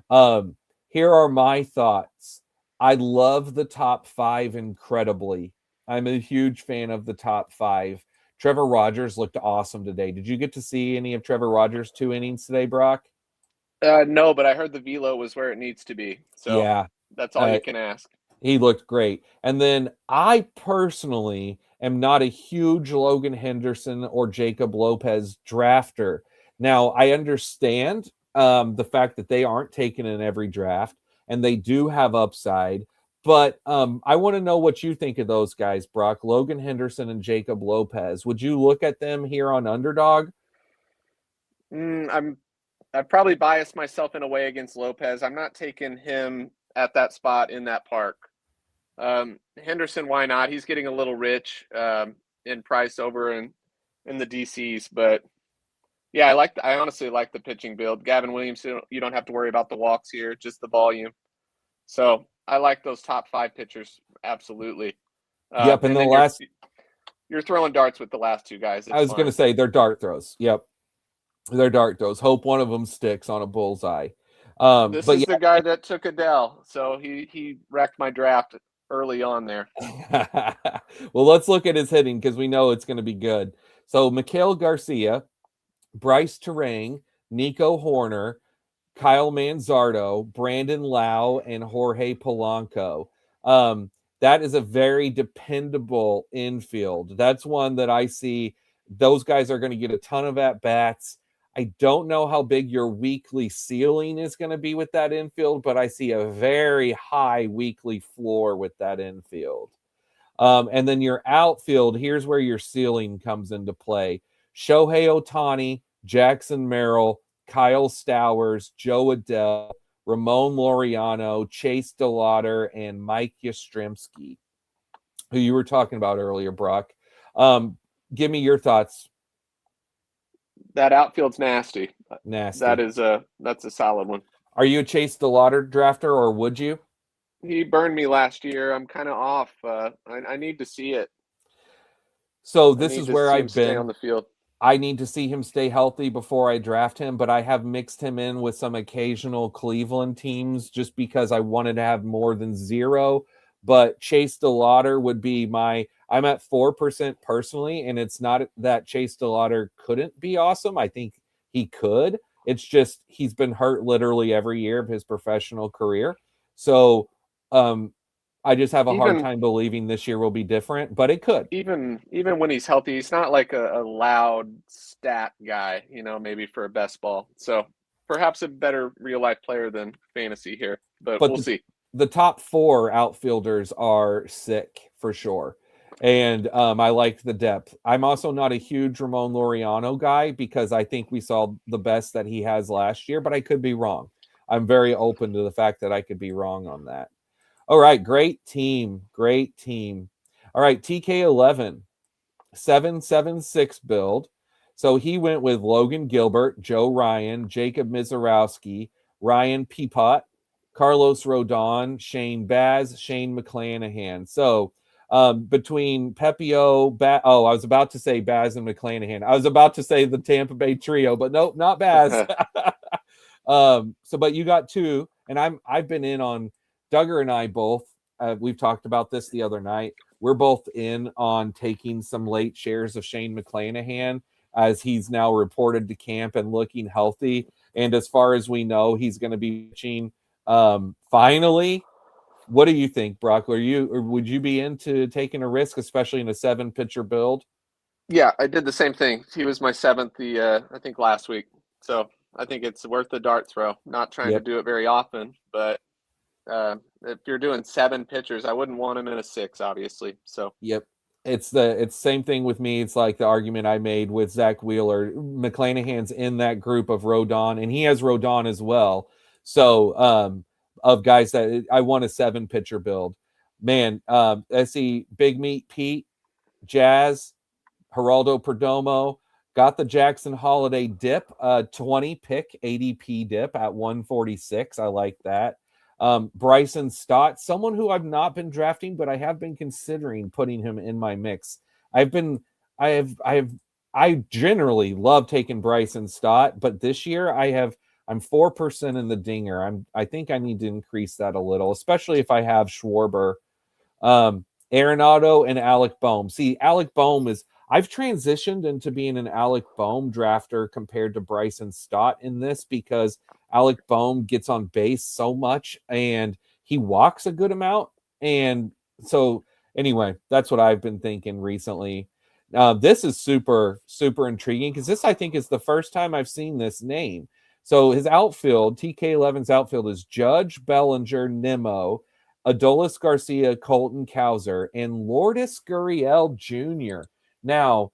Here are my thoughts. I love the top 5 incredibly. I'm a huge fan of the top 5. Trevor Rogers looked awesome today. Did you get to see any of Trevor Rogers' 2 innings today, Brock? No, but I heard the velo was where it needs to be. So yeah, that's all you can ask. He looked great. And then I personally am not a huge Logan Henderson or Jacob Lopez drafter. Now, I understand the fact that they aren't taken in every draft. and they do have upside. But I want to know what you think of those guys, Brock. Logan Henderson and Jacob Lopez. Would you look at them here on Underdog? I probably biased myself in a way against Lopez. I'm not taking him at that spot in that park. Henderson, why not? He's getting a little rich in price over in the DCs, but yeah, I honestly like the pitching build. Gavin Williams, you don't have to worry about the walks here, just the volume. So I like those top 5 pitchers absolutely. Yep, and and the then last you're throwing darts with the last 2 guys. I was going to say they're dart throws. Yep, they're dart throws. Hope one of them sticks on a bullseye. This But is the guy that took Adele, so he wrecked my draft early on there. yeah. Well, let's look at his hitting because we know it's going to be good. So Mikael Garcia, Bryce Terang, Nico Horner, Kyle Manzardo, Brandon Lau, and Jorge Polanco. That is a very dependable infield. That's one that I see. Those guys are going to get a ton of at-bats. I don't know how big your weekly ceiling is going to be with that infield, but I see a very high weekly floor with that infield. And then your outfield, here's where your ceiling comes into play. Shohei Ohtani, Jackson Merrill, Kyle Stowers, Joe Adell, Ramon Laureano, Chase DeLauder, and Mike Yastrzemski, who you were talking about earlier, Brock. Give me your thoughts. That outfield's nasty. Nasty. That's a solid one. Are you a Chase DeLauder drafter, or would you? He burned me last year. I'm kind of off. I need to see it. So this is where I've been. Stay on the field. I need to see him stay healthy before I draft him, but I have mixed him in with some occasional Cleveland teams just because I wanted to have more than 0. But Chase DeLauder would be I'm at 4% personally, and it's not that Chase DeLauder couldn't be awesome. I think he could. It's just he's been hurt literally every year of his professional career. So I just have a hard time believing this year will be different, but it could. Even when he's healthy, he's not like a loud stat guy, maybe for a best ball. So perhaps a better real life player than fantasy here, but we'll see. The top 4 outfielders are sick for sure. And I like the depth. I'm also not a huge Ramon Laureano guy because I think we saw the best that he has last year, but I could be wrong. I'm very open to the fact that I could be wrong on that. All right, great team. All right, TK11, 776 build. So he went with Logan Gilbert, Joe Ryan, Jacob Mizorowski, Ryan Peapot, Carlos Rodon, Shane Baz, Shane McClanahan. So between Pepio, I was about to say Baz and McClanahan. I was about to say the Tampa Bay trio, but nope, not Baz. But you got 2, and I've been in on Duggar and I both. We've talked about this the other night. We're both in on taking some late shares of Shane McClanahan as he's now reported to camp and looking healthy. And as far as we know, he's going to be pitching finally. What do you think, Brock? Would you be into taking a risk, especially in a 7-pitcher build? Yeah, I did the same thing. He was my 7th, I think last week. So I think it's worth the dart throw. Not trying to do it very often, but if you're doing 7 pitchers, I wouldn't want him in a 6, obviously. So yep. It's the same thing with me. It's like the argument I made with Zach Wheeler. McClanahan's in that group of Rodon, and he has Rodon as well. So of guys that I want a 7-pitcher build. Man, I see Big Meat Pete, Jazz, Geraldo Perdomo, got the Jackson Holiday dip, 20 pick ADP dip at 146. I like that. Bryson Stott, someone who I've not been drafting, but I have been considering putting him in my mix. I generally love taking Bryson Stott, but this year I'm 4% in the dinger. I think I need to increase that a little, especially if I have Schwarber, Arenado, and Alec Boehm. See, Alec Boehm I've transitioned into being an Alec Boehm drafter compared to Bryson Stott in this because Alec Boehm gets on base so much and he walks a good amount. And so anyway, that's what I've been thinking recently. This is super, super intriguing because this, I think, is the first time I've seen this name. So his outfield, TK11's outfield is Judge, Bellinger, Nimmo, Adolis Garcia, Colton Cowser, and Lourdes Gurriel Jr. Now,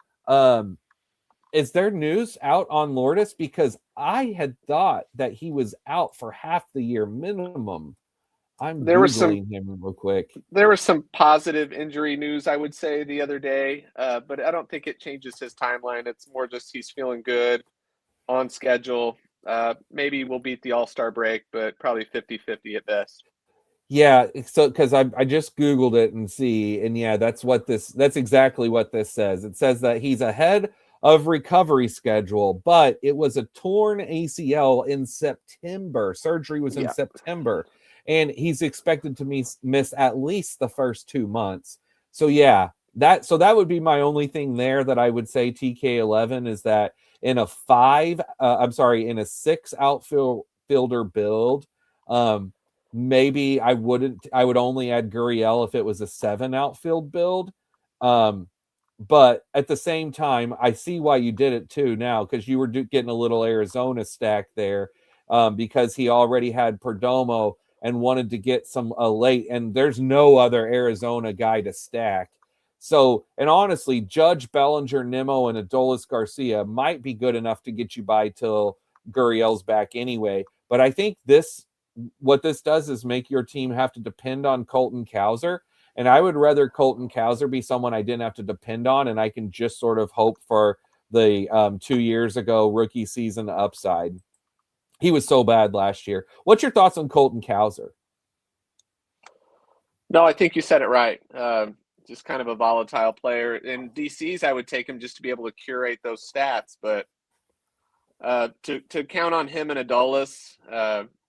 is there news out on Lourdes? Because I had thought that he was out for half the year minimum. I'm There was some Googling him real quick. there was some positive injury news, I would say, the other day, but I don't think it changes his timeline. It's more just he's feeling good, on schedule. Maybe we'll beat the All-Star break, but probably 50-50 at best. Yeah, so because I just Googled it and see, and yeah, that's exactly what this says. It says that he's ahead of recovery schedule, but it was a torn ACL in September. Surgery was in Yeah. September, and he's expected to miss at least the first 2 months. So yeah, that would be my only thing there that I would say TK11 is that in a in a 6 outfielder build, maybe I would only add Gurriel if it was a 7 outfield build. But at the same time, I see why you did it too now, because you were getting a little Arizona stack there, because he already had Perdomo and wanted to get some late, and there's no other Arizona guy to stack. So, and honestly, Judge, Bellinger, Nimmo, and Adolis Garcia might be good enough to get you by till Gurriel's back anyway. But I think what this does is make your team have to depend on Colton Cowser. And I would rather Colton Cowser be someone I didn't have to depend on, and I can just sort of hope for the 2 years ago rookie season upside. He was so bad last year. What's your thoughts on Colton Cowser? No, I think you said it right. Just kind of a volatile player. In DCs, I would take him just to be able to curate those stats, but to count on him and Adolis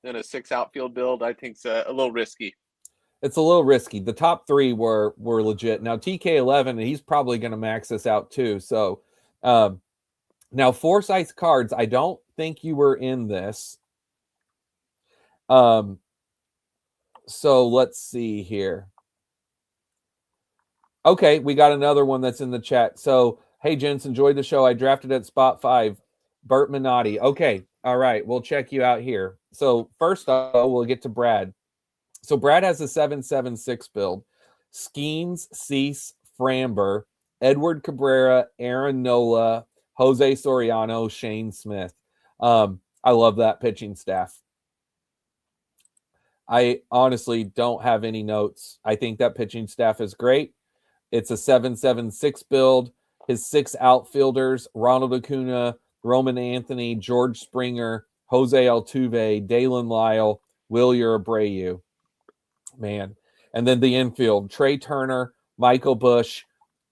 in a 6 outfield build, I think is a little risky. It's a little risky. The top 3 were legit. Now TK11, he's probably going to max this out too. So now Forsyth's cards, I don't think you were in this. So let's see here. Okay, we got another one that's in the chat. So, hey, gents, enjoyed the show. I drafted at spot 5, Bert Minotti. Okay, all right, we'll check you out here. So first we'll get to Brad. So Brad has a 7-7-6 build. Skeens, Cease, Framber, Edward Cabrera, Aaron Nola, Jose Soriano, Shane Smith. I love that pitching staff. I honestly don't have any notes. I think that pitching staff is great. It's a 7-7-6 build. His 6 outfielders, Ronald Acuna, Roman Anthony, George Springer, Jose Altuve, Dalen Lyle, Wilyer Abreu. Man. And then the infield, Trey Turner, Michael Busch,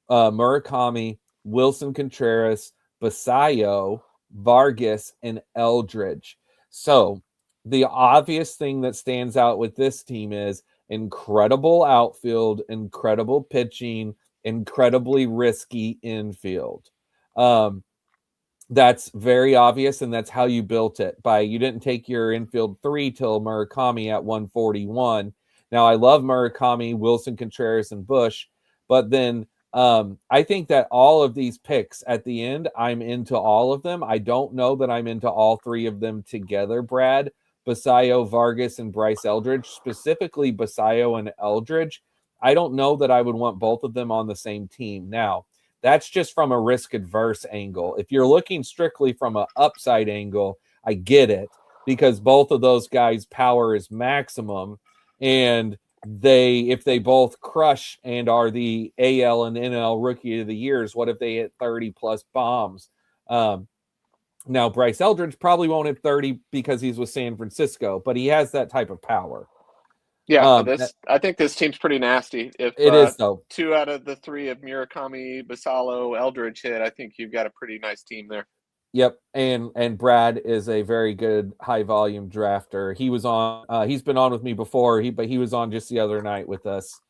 Murakami, Wilson Contreras, Basayo, Vargas, and Eldridge. So the obvious thing that stands out with this team is incredible outfield, incredible pitching, incredibly risky infield. That's very obvious, and that's how you built it. You didn't take your infield 3 till Murakami at 141. Now, I love Murakami, Wilson Contreras, and Busch, but then I think that all of these picks at the end, I'm into all of them. I don't know that I'm into all 3 of them together, Brad. Basayo, Vargas, and Bryce Eldridge, specifically Basayo and Eldridge. I don't know that I would want both of them on the same team. Now, that's just from a risk-adverse angle. If you're looking strictly from an upside angle, I get it, because both of those guys' power is maximum, and if they both crush and are the AL and NL Rookie of the Years, what if they hit 30-plus bombs? Now, Bryce Eldridge probably won't hit 30 because he's with San Francisco, but he has that type of power. Yeah, I think this team's pretty nasty. If it is, though. 2 out of the 3 of Murakami, Basalo, Eldridge hit, I think you've got a pretty nice team there. Yep, and Brad is a very good high volume drafter. He was on. He's been on with me before. But he was on just the other night with us.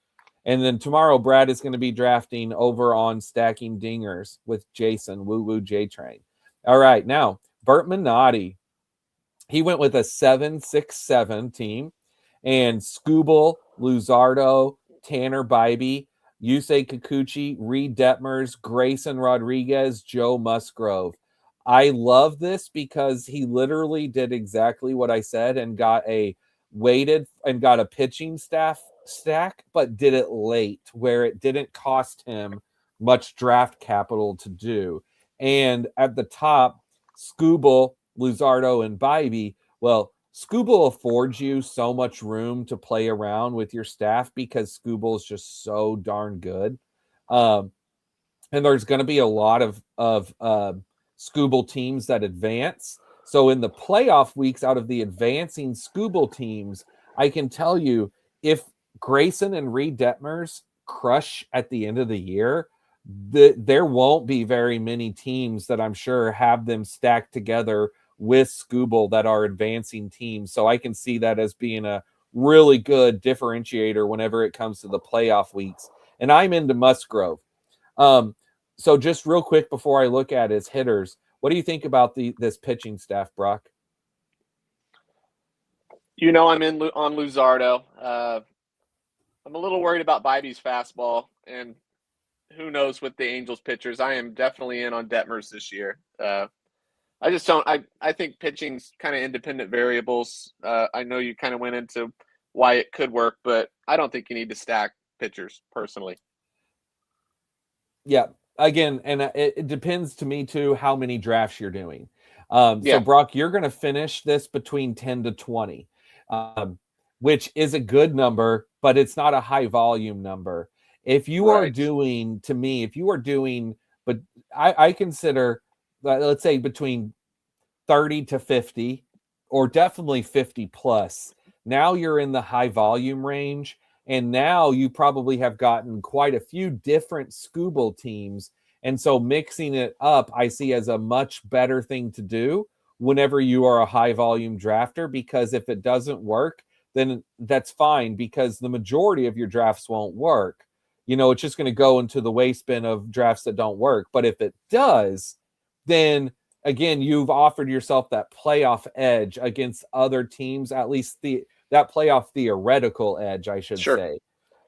And then tomorrow, Brad is going to be drafting over on Stacking Dingers with Jason Woo Woo J Train. All right, now Bert Minotti. He went with a 7-6-7 team, and Skubal, Luzardo, Tanner Bybee, Yusei Kikuchi, Reed Detmers, Grayson Rodriguez, Joe Musgrove. I love this because he literally did exactly what I said and got a pitching stack, but did it late where it didn't cost him much draft capital to do. And at the top, Scooble, Luzardo, and Bybee. Well, Scooble affords you so much room to play around with your staff because Scooble is just so darn good. Um, and there's going to be a lot of Scooble teams that advance. So in the playoff weeks, out of the advancing Scooble teams, I can tell you if Grayson and Reed Detmers crush at the end of the year, there won't be very many teams that I'm sure have them stacked together with Scooble that are advancing teams. So I can see that as being a really good differentiator whenever it comes to the playoff weeks. And I'm into Musgrove. So just real quick before I look at his hitters, what do you think about this pitching staff, Brock? I'm in on Luzardo. I'm a little worried about Bybee's fastball, and who knows with the Angels pitchers. I am definitely in on Detmers this year. I just don't. I think pitching's kind of independent variables. I know you kind of went into why it could work, but I don't think you need to stack pitchers personally. Yeah, again, and it depends to me too how many drafts you're doing. Yeah. So Brock, you're going to finish this between 10 to 20, which is a good number, but it's not a high volume number. If you are doing, to me, if you are doing, but I consider, let's say between 30 to 50, or definitely 50 plus. Now you're in the high volume range. And now you probably have gotten quite a few different Scooble teams. And so mixing it up, I see as a much better thing to do whenever you are a high volume drafter, because if it doesn't work, then that's fine, because the majority of your drafts won't work. It's just going to go into the waste bin of drafts that don't work. But if it does, then again, you've offered yourself that playoff edge against other teams, at least that playoff theoretical edge, I should say.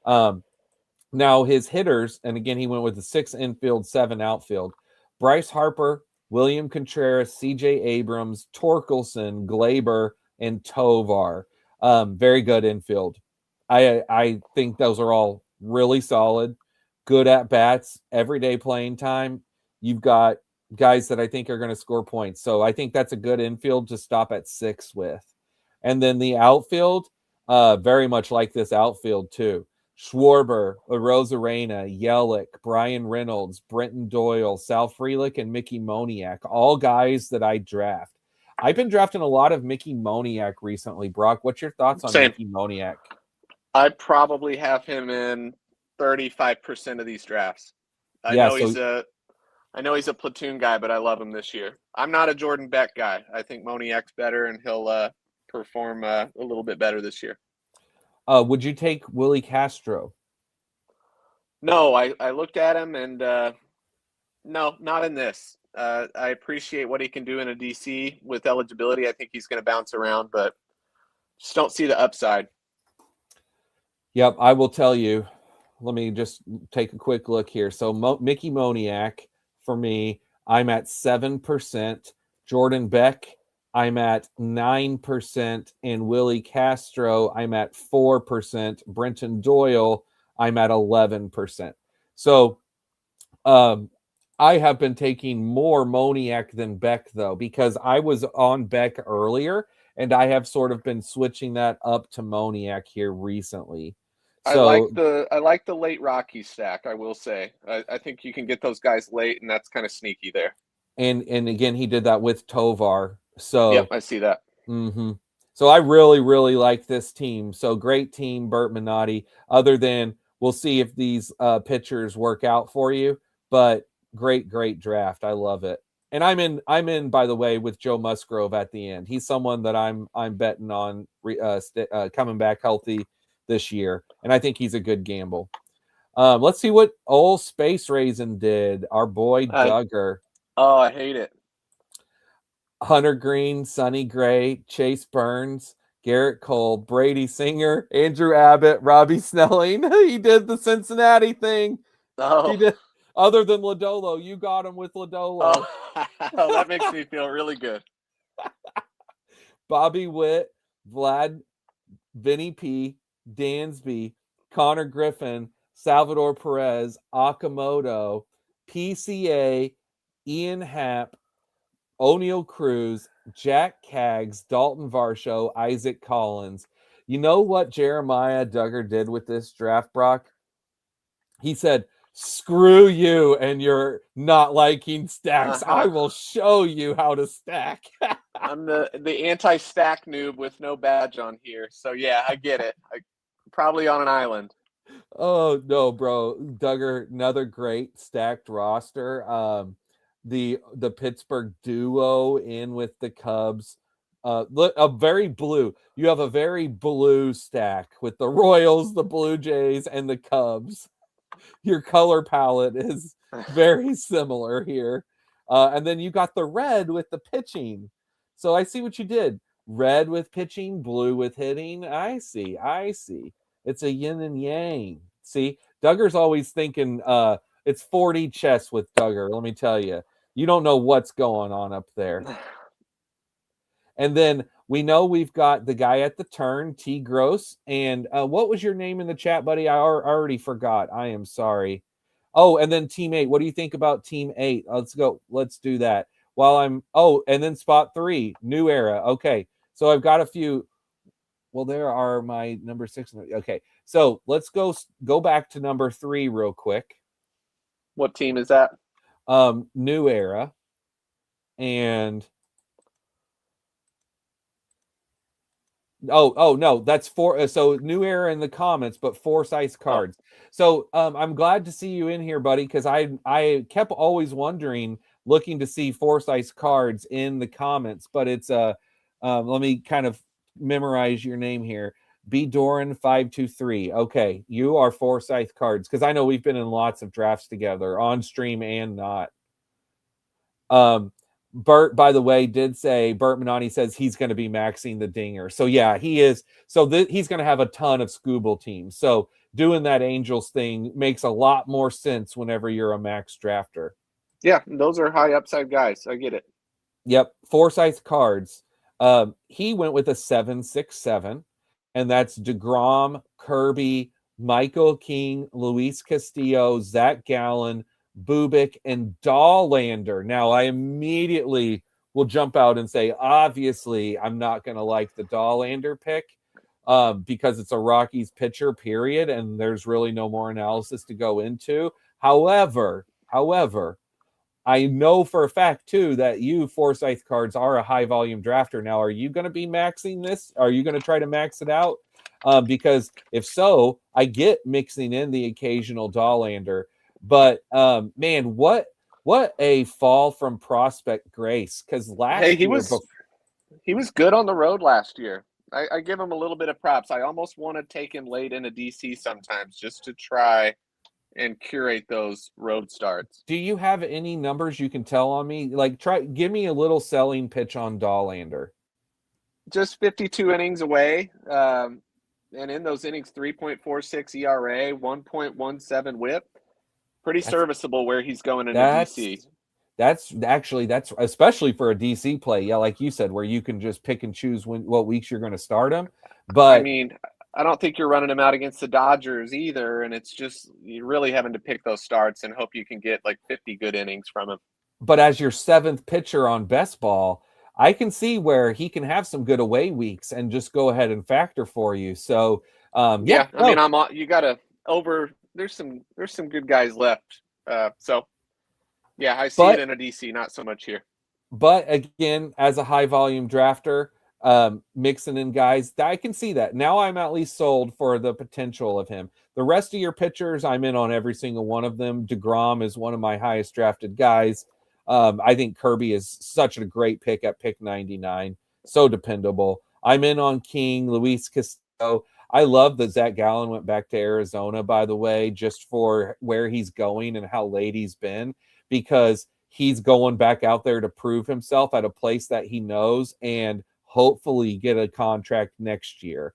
Now his hitters, and again, he went with the 6 infield, 7 outfield. Bryce Harper, William Contreras, C.J. Abrams, Torkelson, Glaber, and Tovar. Very good infield. I think those are all really solid, good at bats, everyday playing time. You've got guys that I think are going to score points. So I think that's a good infield to stop at 6 with. And then the outfield, very much like this outfield too. Schwarber, Rosarena, Yelich, Brian Reynolds, Brenton Doyle, Sal Frelick, and Mickey Moniak, all guys that I draft. I've been drafting a lot of Mickey Moniak recently. Brock, what's your thoughts on Mickey Moniak? I probably have him in 35% of these drafts. I know he's a platoon guy, but I love him this year. I'm not a Jordan Beck guy. I think Moniak's better, and he'll perform a little bit better this year. Would you take Willie Castro? No, I looked at him, and no, not in this. I appreciate what he can do in a DC with eligibility. I think he's going to bounce around, but just don't see the upside. Yep, I will tell you. Let me just take a quick look here. So Mickey Moniak, for me, I'm at 7%. Jordan Beck, I'm at 9%. And Willie Castro, I'm at 4%. Brenton Doyle, I'm at 11%. So I have been taking more Moniak than Beck, though, because I was on Beck earlier, and I have sort of been switching that up to Moniak here recently. So I like the late Rocky stack, I will say. I think you can get those guys late, and that's kind of sneaky there. And again, he did that with Tovar. So yep, I see that. Mm-hmm. So I really, really like this team. So great team, Bert Minotti. Other than we'll see if these pitchers work out for you, but great draft. I love it. And I'm in. By the way, with Joe Musgrove at the end. He's someone that I'm betting on coming back healthy this year, and I think he's a good gamble. Let's see what old Space Raisin did. Our boy Duggar. Oh, I hate it. Hunter Green, Sonny Gray, Chase Burns, Garrett Cole, Brady Singer, Andrew Abbott, Robbie Snelling. He did the Cincinnati thing. Oh. He did. Other than Lodolo, you got him with Lodolo. Oh, that makes me feel really good. Bobby Witt, Vlad, Vinny P, Dansby, Connor Griffin, Salvador Perez, Akamoto, PCA, Ian Happ, O'Neill Cruz, Jack Kaggs, Dalton Varsho, Isaac Collins. You know what Jeremiah Duggar did with this draft, Brock? He said, screw you and you're not liking stacks. I will show you how to stack. I'm the anti-stack noob with no badge on here. So yeah, I get it. Probably on an island. Oh no, bro. Duggar, another great stacked roster. The Pittsburgh duo in with the Cubs. A very blue. You have a very blue stack with the Royals, the Blue Jays, and the Cubs. Your color palette is very similar here. And then you got the red with the pitching. So I see what you did. Red with pitching, blue with hitting. I see. It's a yin and yang. See, Duggar's always thinking it's 4D chess with Duggar. Let me tell you. You don't know what's going on up there. And then we know we've got the guy at the turn, T. Gross. And what was your name in the chat, buddy? I already forgot. I am sorry. Oh, and then Team 8. What do you think about Team 8? Let's go. Let's do that. And then spot 3, New Era. Okay. So I've got a few. Well, there are my number 6. Okay. So let's go back to number 3 real quick. What team is that? New Era. And Oh no, that's 4. So New Era in the comments, but 4 size cards. So I'm glad to see you in here, buddy, because I kept always wondering, looking to see 4 size cards in the comments, but it's let me kind of memorize your name here. B Doran 523. Okay, you are 4 size cards because I know we've been in lots of drafts together on stream and not. Bert, by the way, did say, Bert Manani says he's going to be maxing the dinger. So yeah, he is. So he's going to have a ton of Scooble teams. So doing that Angels thing makes a lot more sense whenever you're a max drafter. Yeah, those are high upside guys. I get it. Yep, 4 size cards. He went with a 7-6-7, and that's DeGrom, Kirby, Michael King, Luis Castillo, Zach Gallen, Bubik, and Dollander. Now, I immediately will jump out and say, obviously, I'm not going to like the Dollander pick because it's a Rockies pitcher, period, and there's really no more analysis to go into. However, I know for a fact, too, that you, Forsyth cards, are a high-volume drafter. Now, are you going to be maxing this? Are you going to try to max it out? Because if so, I get mixing in the occasional Dollander. But, man, what a fall from prospect grace. Because he was good on the road last year. I give him a little bit of props. I almost want to take him late into DC sometimes just to try and curate those road starts. Do you have any numbers you can tell on me? Like, give me a little selling pitch on Dollander. Just 52 innings away. And in those innings, 3.46 ERA, 1.17 whip. Pretty serviceable where he's going into DC. That's especially for a DC play. Yeah, like you said, where you can just pick and choose what weeks you're going to start him. But I mean, I don't think you're running him out against the Dodgers either. And it's just, you're really having to pick those starts and hope you can get like 50 good innings from him. But as your 7th pitcher on best ball, I can see where he can have some good away weeks and just go ahead and factor for you. So, you got to there's some good guys left. So yeah, I see it in a DC, not so much here. But again, as a high volume drafter, mixing in guys, I can see that. Now I'm at least sold for the potential of him. The rest of your pitchers, I'm in on every single one of them. DeGrom is one of my highest drafted guys. I think Kirby is such a great pick at pick 99. So dependable. I'm in on King, Luis Castillo. I love that Zach Gallen went back to Arizona, by the way, just for where he's going and how late he's been, because he's going back out there to prove himself at a place that he knows and hopefully get a contract next year.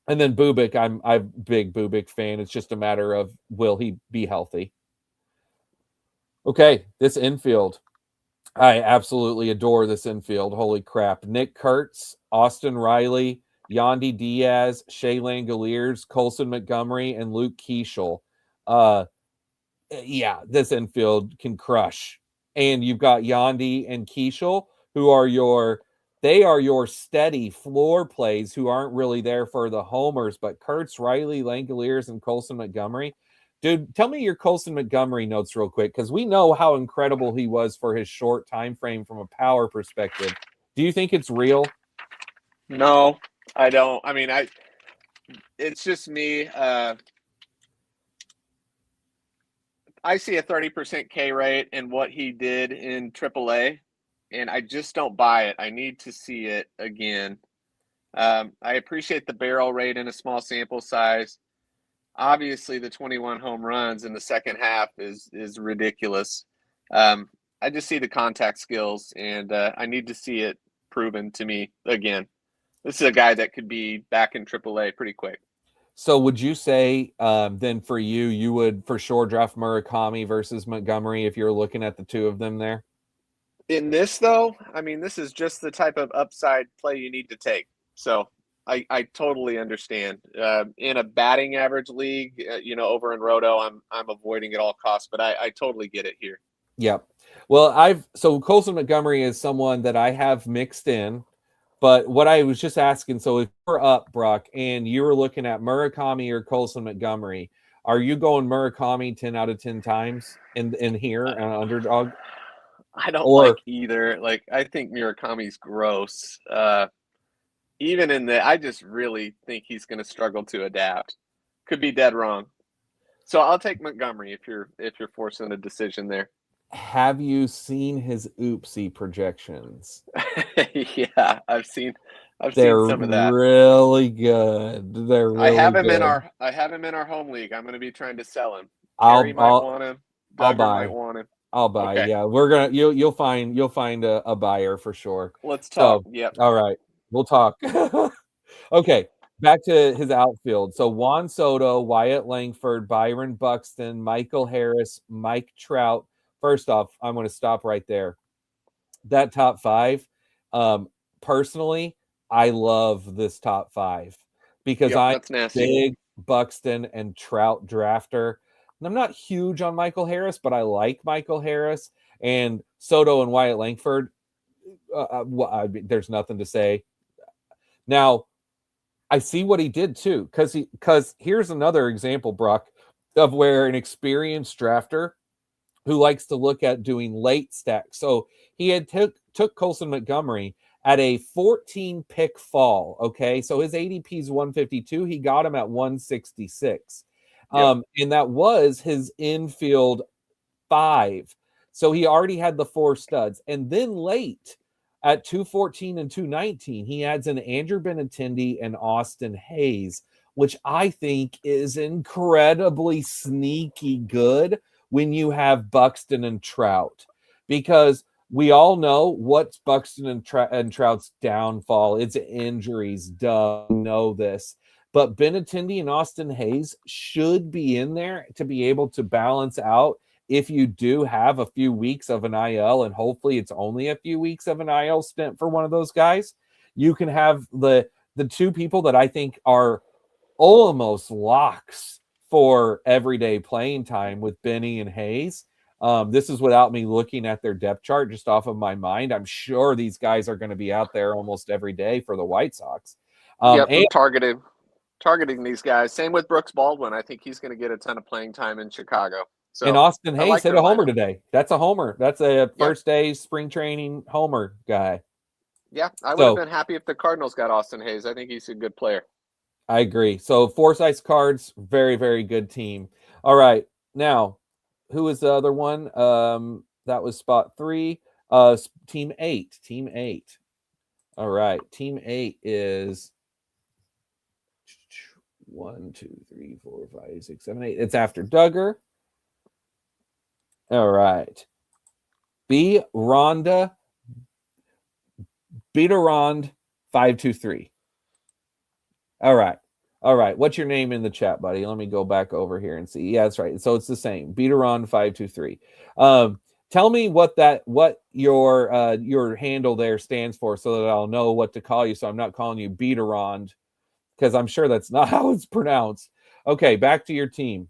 And then Bubik, I'm a big Bubik fan. It's just a matter of will he be healthy? Okay, this infield. I absolutely adore this infield. Holy crap. Nick Kurtz, Austin Riley, Yandy Diaz, Shea Langoliers, Colson Montgomery, and Luke Keeschel. Uh, yeah, this infield can crush. And you've got Yandy and Keeschel, who are your steady floor plays who aren't really there for the homers, but Kurtz, Riley, Langoliers, and Colson Montgomery. Dude, tell me your Colson Montgomery notes real quick, because we know how incredible he was for his short time frame from a power perspective. Do you think it's real? No, I don't. I mean, it's just me. I see a 30% K rate in what he did in AAA, and I just don't buy it. I need to see it again. I appreciate the barrel rate in a small sample size. Obviously, the 21 home runs in the second half is ridiculous. I just see the contact skills, and I need to see it proven to me again. This is a guy that could be back in AAA pretty quick. So would you say then for you would for sure draft Murakami versus Montgomery if you're looking at the two of them there? In this, though, I mean, this is just the type of upside play you need to take. So I totally understand. In a batting average league, over in Roto, I'm avoiding at all costs, but I totally get it here. Yep. Well, so Colson Montgomery is someone that I have mixed in, but what I was just asking, so if you're up, Brock, and you were looking at Murakami or Colson Montgomery, are you going Murakami 10 out of 10 times in here on Underdog? I don't Or like either. Like, I think Murakami's gross. Even in the, I just really think he's going to struggle to adapt. Could be dead wrong. So I'll take Montgomery if you're forcing a decision there. have you seen his oopsie projections? Yeah, I've seen They're some of that. really good. They're really good. I have him in our home league. I'm going to be trying to sell him. Terry I'll might I'll want him. I'll Duggar might buy. want him. I'll buy. Okay, Yeah, you'll find a buyer for sure. let's talk. So, Yep. all right, we'll talk. Okay, back to his outfield. So Juan Soto, Wyatt Langford, Byron Buxton, Michael Harris, Mike Trout. First off, I'm going to stop right there. That top five, personally, I love this top five because Yep, I'm that's nasty. big Buxton and Trout drafter. And I'm not huge on Michael Harris, but I like Michael Harris and Soto and Wyatt Langford. There's nothing to say. Now, I see what he did too, because here's another example, Brock, of where an experienced drafter who likes to look at doing late stacks. So he had took Colson Montgomery at a 14 pick fall. Okay, so his ADP is 152. He got him at 166, Yep. and that was his infield 5. So he already had the 4 studs, and then late at 214 and 219, he adds an Andrew Benintendi and Austin Hayes, which I think is incredibly sneaky good when you have Buxton and Trout, because we all know what's Buxton and Trout's downfall. It's injuries. Duh, know this. But Benintendi and Austin Hayes should be in there to be able to balance out if you do have a few weeks of an IL, and hopefully it's only a few weeks of an IL stint for one of those guys. You can have the two people that I think are almost locks for everyday playing time with Benny and Hayes. This is without me looking at their depth chart just off of my mind. I'm sure these guys are going to be out there almost every day for the White Sox. Yep. And Targeting these guys. Same with Brooks Baldwin. I think he's going to get a ton of playing time in Chicago. So Austin I Hayes like hit their a homer lineup. today. That's a homer. That's a Yep. first day spring training homer guy. Yeah, I would have been happy if the Cardinals got Austin Hayes. I think he's a good player. I agree. So Forsyth's Cards, very, very good team. All right. Now, who is the other one? That was spot 3. Team 8. Team 8. All right. Team 8 is 1, 2, 3, 4, 5, 6, 7, 8. It's after Duggar. All right. B Rhonda Beat Rond 523. All right. All right. What's your name in the chat, buddy? Let me go back over here and see. Yeah, that's right. So it's the same. Beateron523. Tell me what your handle there stands for so that I'll know what to call you. So I'm not calling you Beateron because I'm sure that's not how it's pronounced. Okay, back to your team.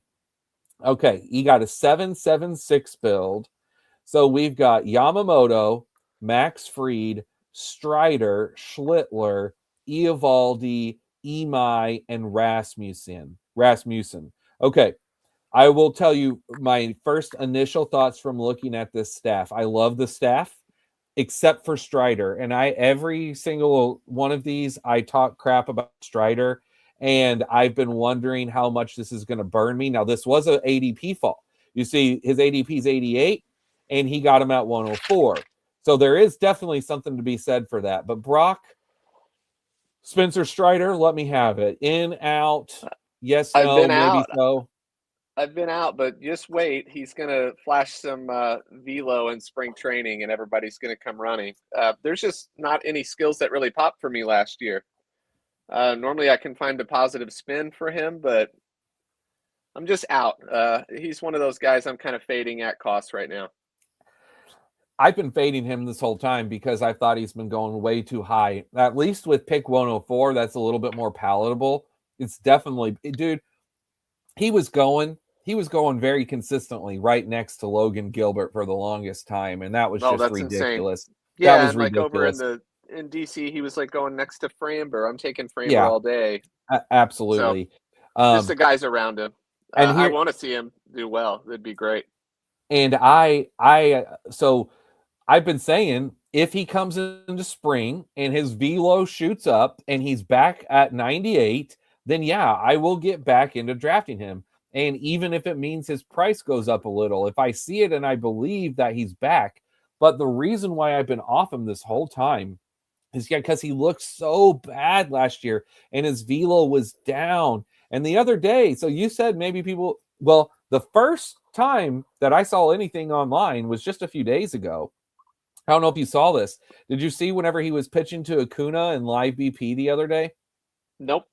Okay, you got a 7-7-6 build. So we've got Yamamoto, Max Fried, Strider, Schlittler, Eovaldi, Imai, and Rasmussen. Okay, I will tell you my first initial thoughts from looking at this staff. I love the staff, except for Strider. And every single one of these, I talk crap about Strider. And I've been wondering how much this is going to burn me. Now, this was an ADP fall. You see, his ADP is 88, and he got him at 104. So there is definitely something to be said for that. But Brock, Spencer Strider, let me have it. In, out, yes, I've no, been maybe out. so. I've been out, but just wait. He's going to flash some velo in spring training, and everybody's going to come running. There's just not any skills that really popped for me last year. Normally, I can find a positive spin for him, but I'm just out. He's one of those guys I'm kind of fading at cost right now. I've been fading him this whole time because I thought he's been going way too high. At least with pick 104, that's a little bit more palatable. It's definitely, dude, he was going very consistently right next to Logan Gilbert for the longest time, and that was just That's ridiculous. insane. That Yeah, was and like over ridiculous. in DC, he was like going next to Framber. I'm taking Framber Yeah, all day. absolutely. So just the guys around him. And I here, want to see him do well. That'd be great. and so I've been saying if he comes into spring and his velo shoots up and he's back at 98, then yeah, I will get back into drafting him. And even if it means his price goes up a little, if I see it and I believe that he's back. But the reason why I've been off him this whole time is because he looked so bad last year and his velo was down. And the other day, so you said maybe people, well, the first time that I saw anything online was just a few days ago. I don't know if you saw this. Did you see whenever he was pitching to Acuna in live BP the other day? Nope.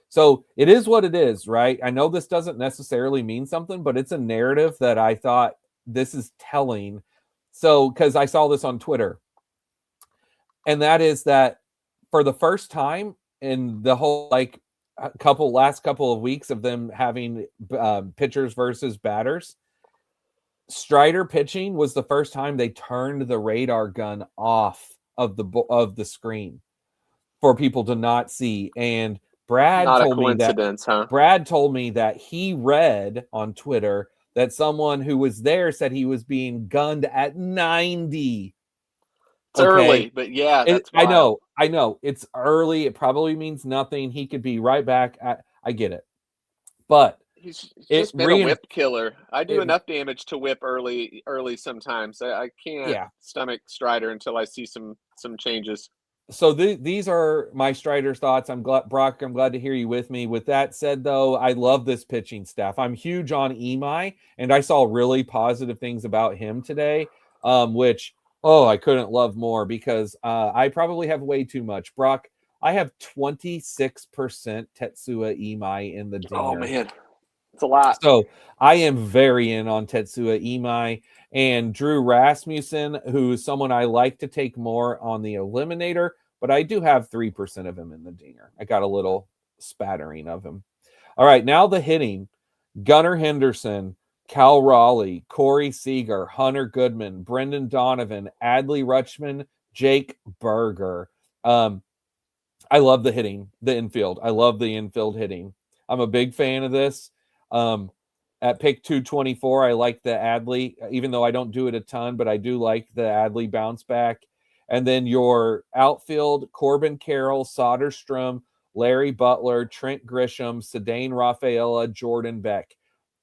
So it is what it is, right? I know this doesn't necessarily mean something, but it's a narrative that I thought this is telling. So, because I saw this on Twitter, and that is that for the first time in the whole last couple of weeks of them having pitchers versus batters, Strider pitching was the first time they turned the radar gun off of the screen for people to not see. And Brad Not a told me that coincidence, huh? Brad told me that he read on Twitter that someone who was there said he was being gunned at 90. It's early, but yeah, that's wild. I know. It's early. It probably means nothing. He could be right back. I get it. But He's just been a whip killer. I do enough damage to whip early sometimes. I can't stomach Strider until I see some changes. So these are my Strider's thoughts. Brock, I'm glad to hear you with me. With that said, though, I love this pitching staff. I'm huge on Imai, and I saw really positive things about him today, which, I couldn't love more because I probably have way too much. Brock, I have 26% Tetsuya Imai in the dinger. Oh, man. It's a lot. So I am very in on Tetsuya Imai and Drew Rasmussen, who's someone I like to take more on the eliminator, but I do have 3% of him in the dinger. I got a little spattering of him. All right, now the hitting. Gunnar Henderson, Cal Raleigh, Corey Seager, Hunter Goodman, Brendan Donovan, Adley Rutschman, Jake Berger. I love the hitting, the infield. I love the infield hitting. I'm a big fan of this. At pick 224, I like the Adley, even though I don't do it a ton, but I do like the Adley bounce back. And then your outfield, Corbin Carroll, Soderstrom, Larry Butler, Trent Grisham, Sedane Rafaela, Jordan Beck.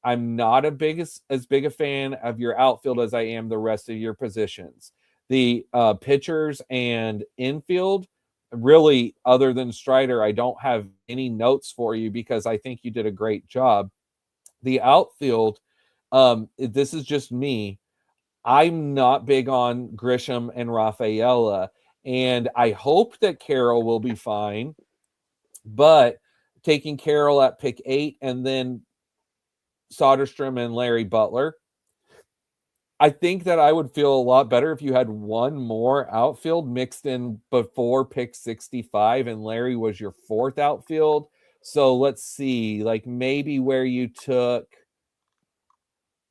I'm not as big a fan of your outfield as I am the rest of your positions. The pitchers and infield, really, other than Strider, I don't have any notes for you because I think you did a great job. The outfield, this is just me. I'm not big on Grisham and Rafaela, and I hope that Carroll will be fine. But taking Carroll at pick 8, and then Soderstrom and Larry Butler. I think that I would feel a lot better if you had one more outfield mixed in before pick 65 and Larry was your 4th outfield. So let's see, like maybe where you took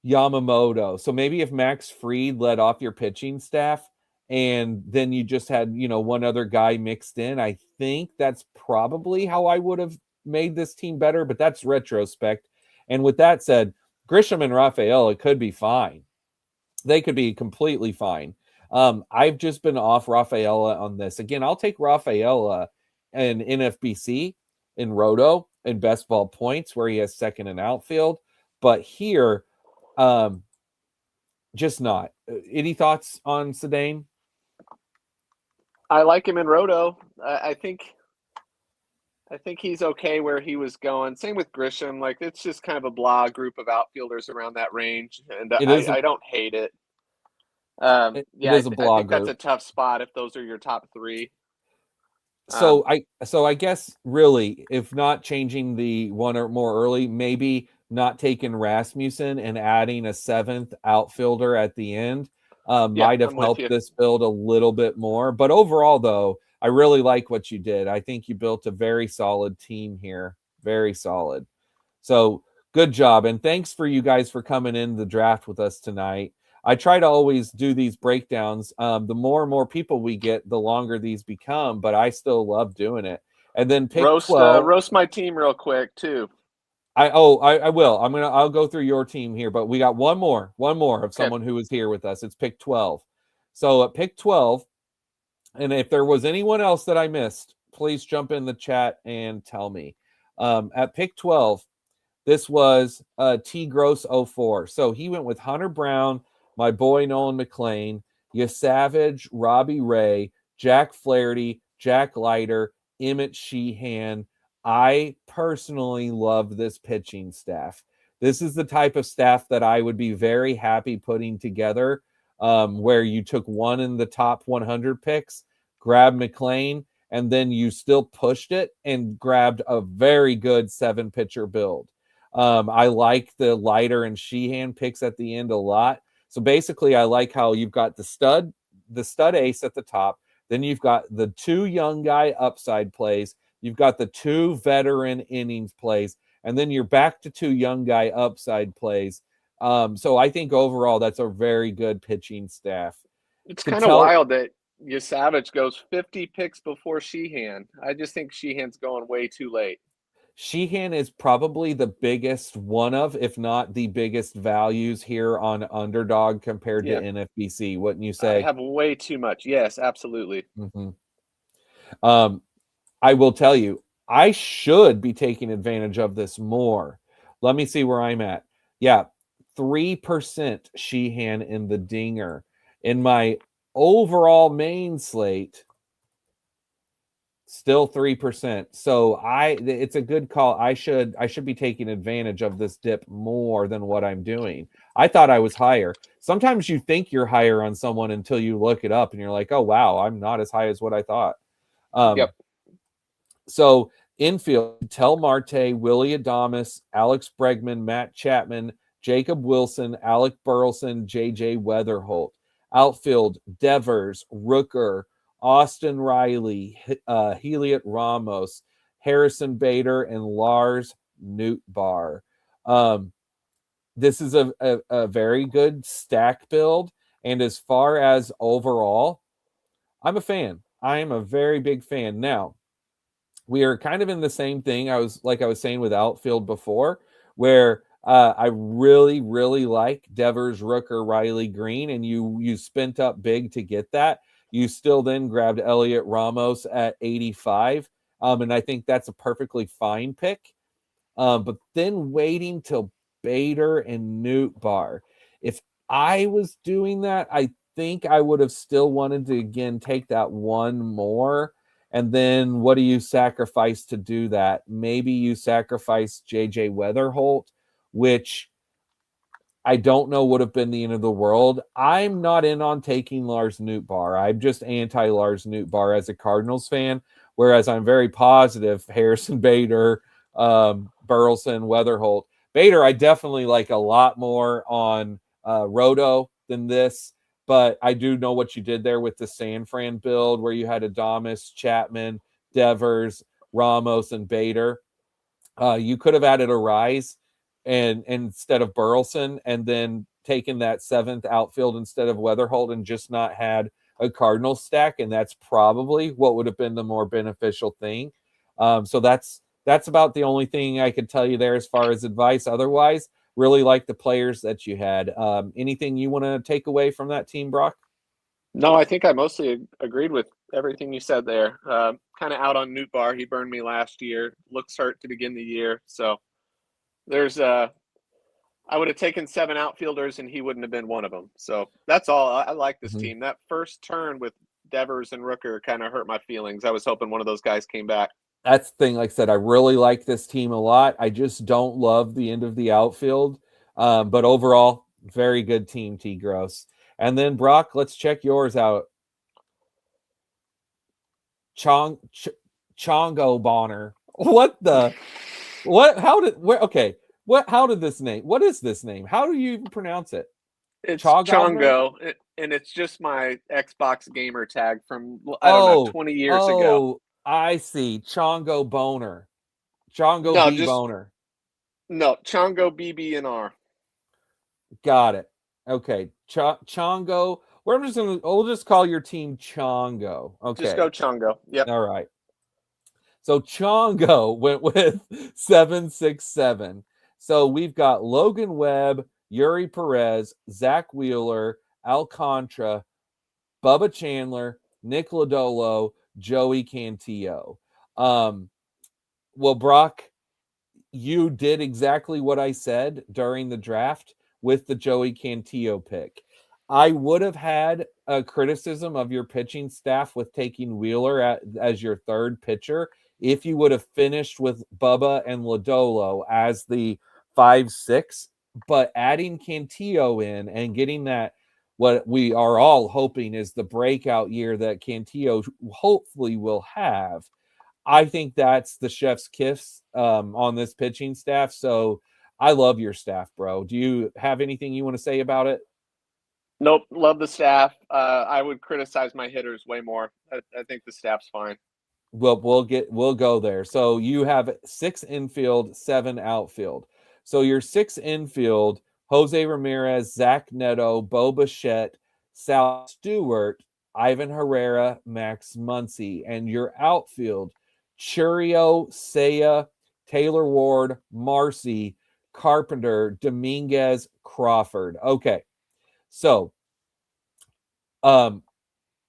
Yamamoto. So maybe if Max Fried led off your pitching staff and then you just had, one other guy mixed in, I think that's probably how I would have made this team better, but that's retrospect. And with that said, Grisham and Rafaela could be fine. They could be completely fine. I've just been off Rafaela on this. Again, I'll take Rafaela in NFBC, in Roto, in best ball points where he has second in outfield. But here, just not. Any thoughts on Sedane? I like him in Roto. I think he's okay where he was going. Same with Grisham. Like, it's just kind of a blah group of outfielders around that range, and I don't hate it. It is a blah I think group. that's a tough spot if those are your top 3. So I guess really, if not changing the one or more early, maybe not taking Rasmussen and adding a 7th outfielder at the end might have helped this build a little bit more. But overall, though, I really like what you did. I think you built a very solid team here. Very solid. So good job. And thanks for you guys for coming in the draft with us tonight. I try to always do these breakdowns. The more and more people we get, the longer these become, but I still love doing it. And then pick 12. Roast my team real quick too. I will. I'll go through your team here, but we got one more of someone who is here with us. It's pick 12. So at pick 12, and if there was anyone else that I missed, please jump in the chat and tell me. At pick 12, this was T Gross 04. So he went with Hunter Brown, my boy Nolan McLean, Savage, Robbie Ray, Jack Flaherty, Jack Leiter, Emmett Sheehan. I personally love this pitching staff. This is the type of staff that I would be very happy putting together, where you took one in the top 100 picks, grabbed McLean, and then you still pushed it and grabbed a very good 7-pitcher build. I like the Leiter and Sheehan picks at the end a lot. So basically, I like how you've got the stud ace at the top. Then you've got the 2 young guy upside plays. You've got the 2 veteran innings plays. And then you're back to 2 young guy upside plays. So I think overall, that's a very good pitching staff. It's kind of wild that Savage goes 50 picks before Sheehan. I just think Sheehan's going way too late. Sheehan is probably the biggest one of, if not the biggest values here on Underdog compared to NFBC. Wouldn't you say? I have way too much. Yes, absolutely. Mm-hmm. I will tell you, I should be taking advantage of this more. Let me see where I'm at. Yeah, 3% Sheehan in the dinger. In my overall main slate, still 3%. So it's a good call. I should be taking advantage of this dip more than what I'm doing. I thought I was higher. Sometimes you think you're higher on someone until you look it up and you're like, oh wow, I'm not as high as what I thought. So infield, Tel Marte, Willie Adames, Alex Bregman, Matt Chapman, Jacob Wilson, Alec Burleson, JJ Weatherholt. Outfield, Devers, Rooker, Austin Riley, Heliot Ramos, Harrison Bader, and Lars Nootbaar. This is a very good stack build. And as far as overall, I'm a fan. I am a very big fan. Now, we are kind of in the same thing. I was saying with outfield before, where I really, really like Devers, Rooker, Riley, Green, and you spent up big to get that. You still then grabbed Elliot Ramos at 85, and I think that's a perfectly fine pick. But then waiting till Bader and Nootbaar. If I was doing that, I think I would have still wanted to, again, take that one more. And then what do you sacrifice to do that? Maybe you sacrifice JJ Weatherholt, which I don't know would have been the end of the world. I'm not in on taking Lars Nootbaar. I'm just anti-Lars Nootbaar as a Cardinals fan, whereas I'm very positive Harrison Bader, Burleson, Weatherholt. Bader, I definitely like a lot more on Roto than this, but I do know what you did there with the San Fran build where you had Adames, Chapman, Devers, Ramos, and Bader. You could have added a Rise and instead of Burleson, and then taken that seventh outfield instead of Weatherholt and just not had a Cardinal stack, and that's probably what would have been the more beneficial thing. So that's about the only thing I could tell you there as far as advice. Otherwise, really like the players that you had. Anything you want to take away from that team, Brock? No, I think I mostly agreed with everything you said there. Kind of out on Newt Bar. He burned me last year. Looks hurt to begin the year. So there's I would have taken 7 outfielders and he wouldn't have been one of them. So that's all. I like this team. That first turn with Devers and Rooker kind of hurt my feelings. I was hoping one of those guys came back. That's the thing. Like I said, I really like this team a lot. I just don't love the end of the outfield. But overall, very good team, T. Gross. And then, Brock, let's check yours out. CHONGOBBNR. What the? What? How did? Where? Okay. What? How did this name? What is this name? How do you even pronounce it? It's CHONGOBBNR? Chongo, and it's just my Xbox gamer tag from, I don't know, 20 years ago. I see. CHONGOBBNR. Chongo No, B just Boner. no CHONGOBBNR. Got it. Okay. Chongo. We'll just call your team Chongo. Okay. Just go Chongo. Yep. All right. So Chongo went with 767. So we've got Logan Webb, Yuri Perez, Zach Wheeler, Alcantara, Bubba Chandler, Nick Lodolo, Joey Cantillo. Well, Brock, you did exactly what I said during the draft with the Joey Cantillo pick. I would have had a criticism of your pitching staff with taking Wheeler as your third pitcher if you would have finished with Bubba and Lodolo as the 5-6, but adding Cantillo in and getting that, what we are all hoping is the breakout year that Cantillo hopefully will have. I think that's the chef's kiss on this pitching staff. So I love your staff, bro. Do you have anything you want to say about it? Nope. Love the staff. I would criticize my hitters way more. I think the staff's fine. Well, we'll go there. So you have 6 infield, 7 outfield. So your 6 infield: Jose Ramirez, Zach Neto, Bo Bichette, Sal Stewart, Ivan Herrera, Max Muncy. And your outfield: Churio, Seiya, Taylor Ward, Marcy, Carpenter, Dominguez, Crawford. Okay. So I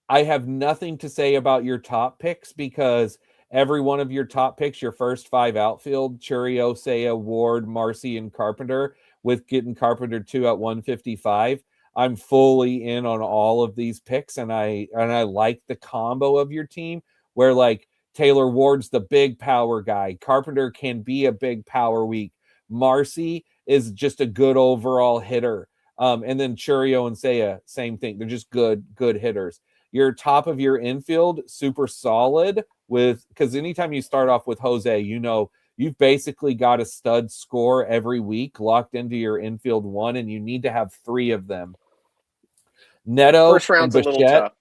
have nothing to say about your top picks because every one of your top picks, your first 5 outfield, Churio, Seiya, Ward, Marcy, and Carpenter, with getting Carpenter 2 at 155. I'm fully in on all of these picks, and I like the combo of your team where, like, Taylor Ward's the big power guy. Carpenter can be a big power week. Marcy is just a good overall hitter. And then Churio and Seiya, same thing. They're just good hitters. Your top of your infield, super solid because anytime you start off with Jose, you've basically got a stud score every week locked into your infield one, and you need to have 3 of them. Neto First round's and a little Bichette,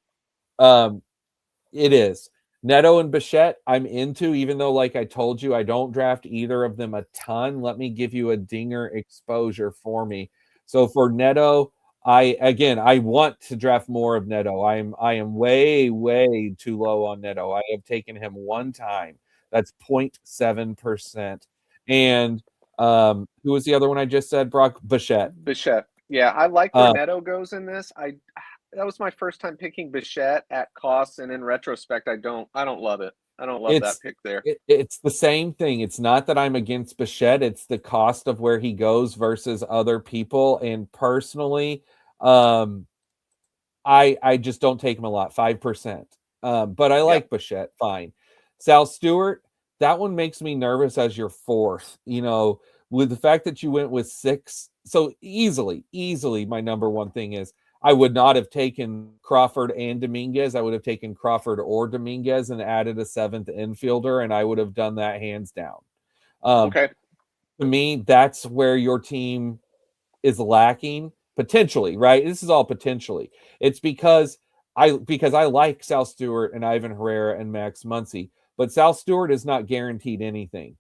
tough. It is. Neto and Bichette, I'm into, even though, like I told you, I don't draft either of them a ton. Let me give you a dinger exposure for me. So for Neto, I want to draft more of Neto. I am way too low on Neto. I have taken him one time. That's 0.7%. And who was the other one I just said, Brock? Bichette. Bichette. Yeah, I like where Neto goes in this. That was my first time picking Bichette at cost, and in retrospect, I don't love it. I don't love that pick there. It's the same thing. It's not that I'm against Bichette. It's the cost of where he goes versus other people. And personally, I just don't take him a lot, 5%. But I like Bichette, fine. Sal Stewart, that one makes me nervous as your 4th. With the fact that you went with 6, so easily, my number one thing is I would not have taken Crawford and Dominguez. I would have taken Crawford or Dominguez and added a 7th infielder, and I would have done that hands down. Okay. To me, that's where your team is lacking potentially, right? This is all potentially. It's because I like Sal Stewart and Ivan Herrera and Max Muncy, but Sal Stewart is not guaranteed anything.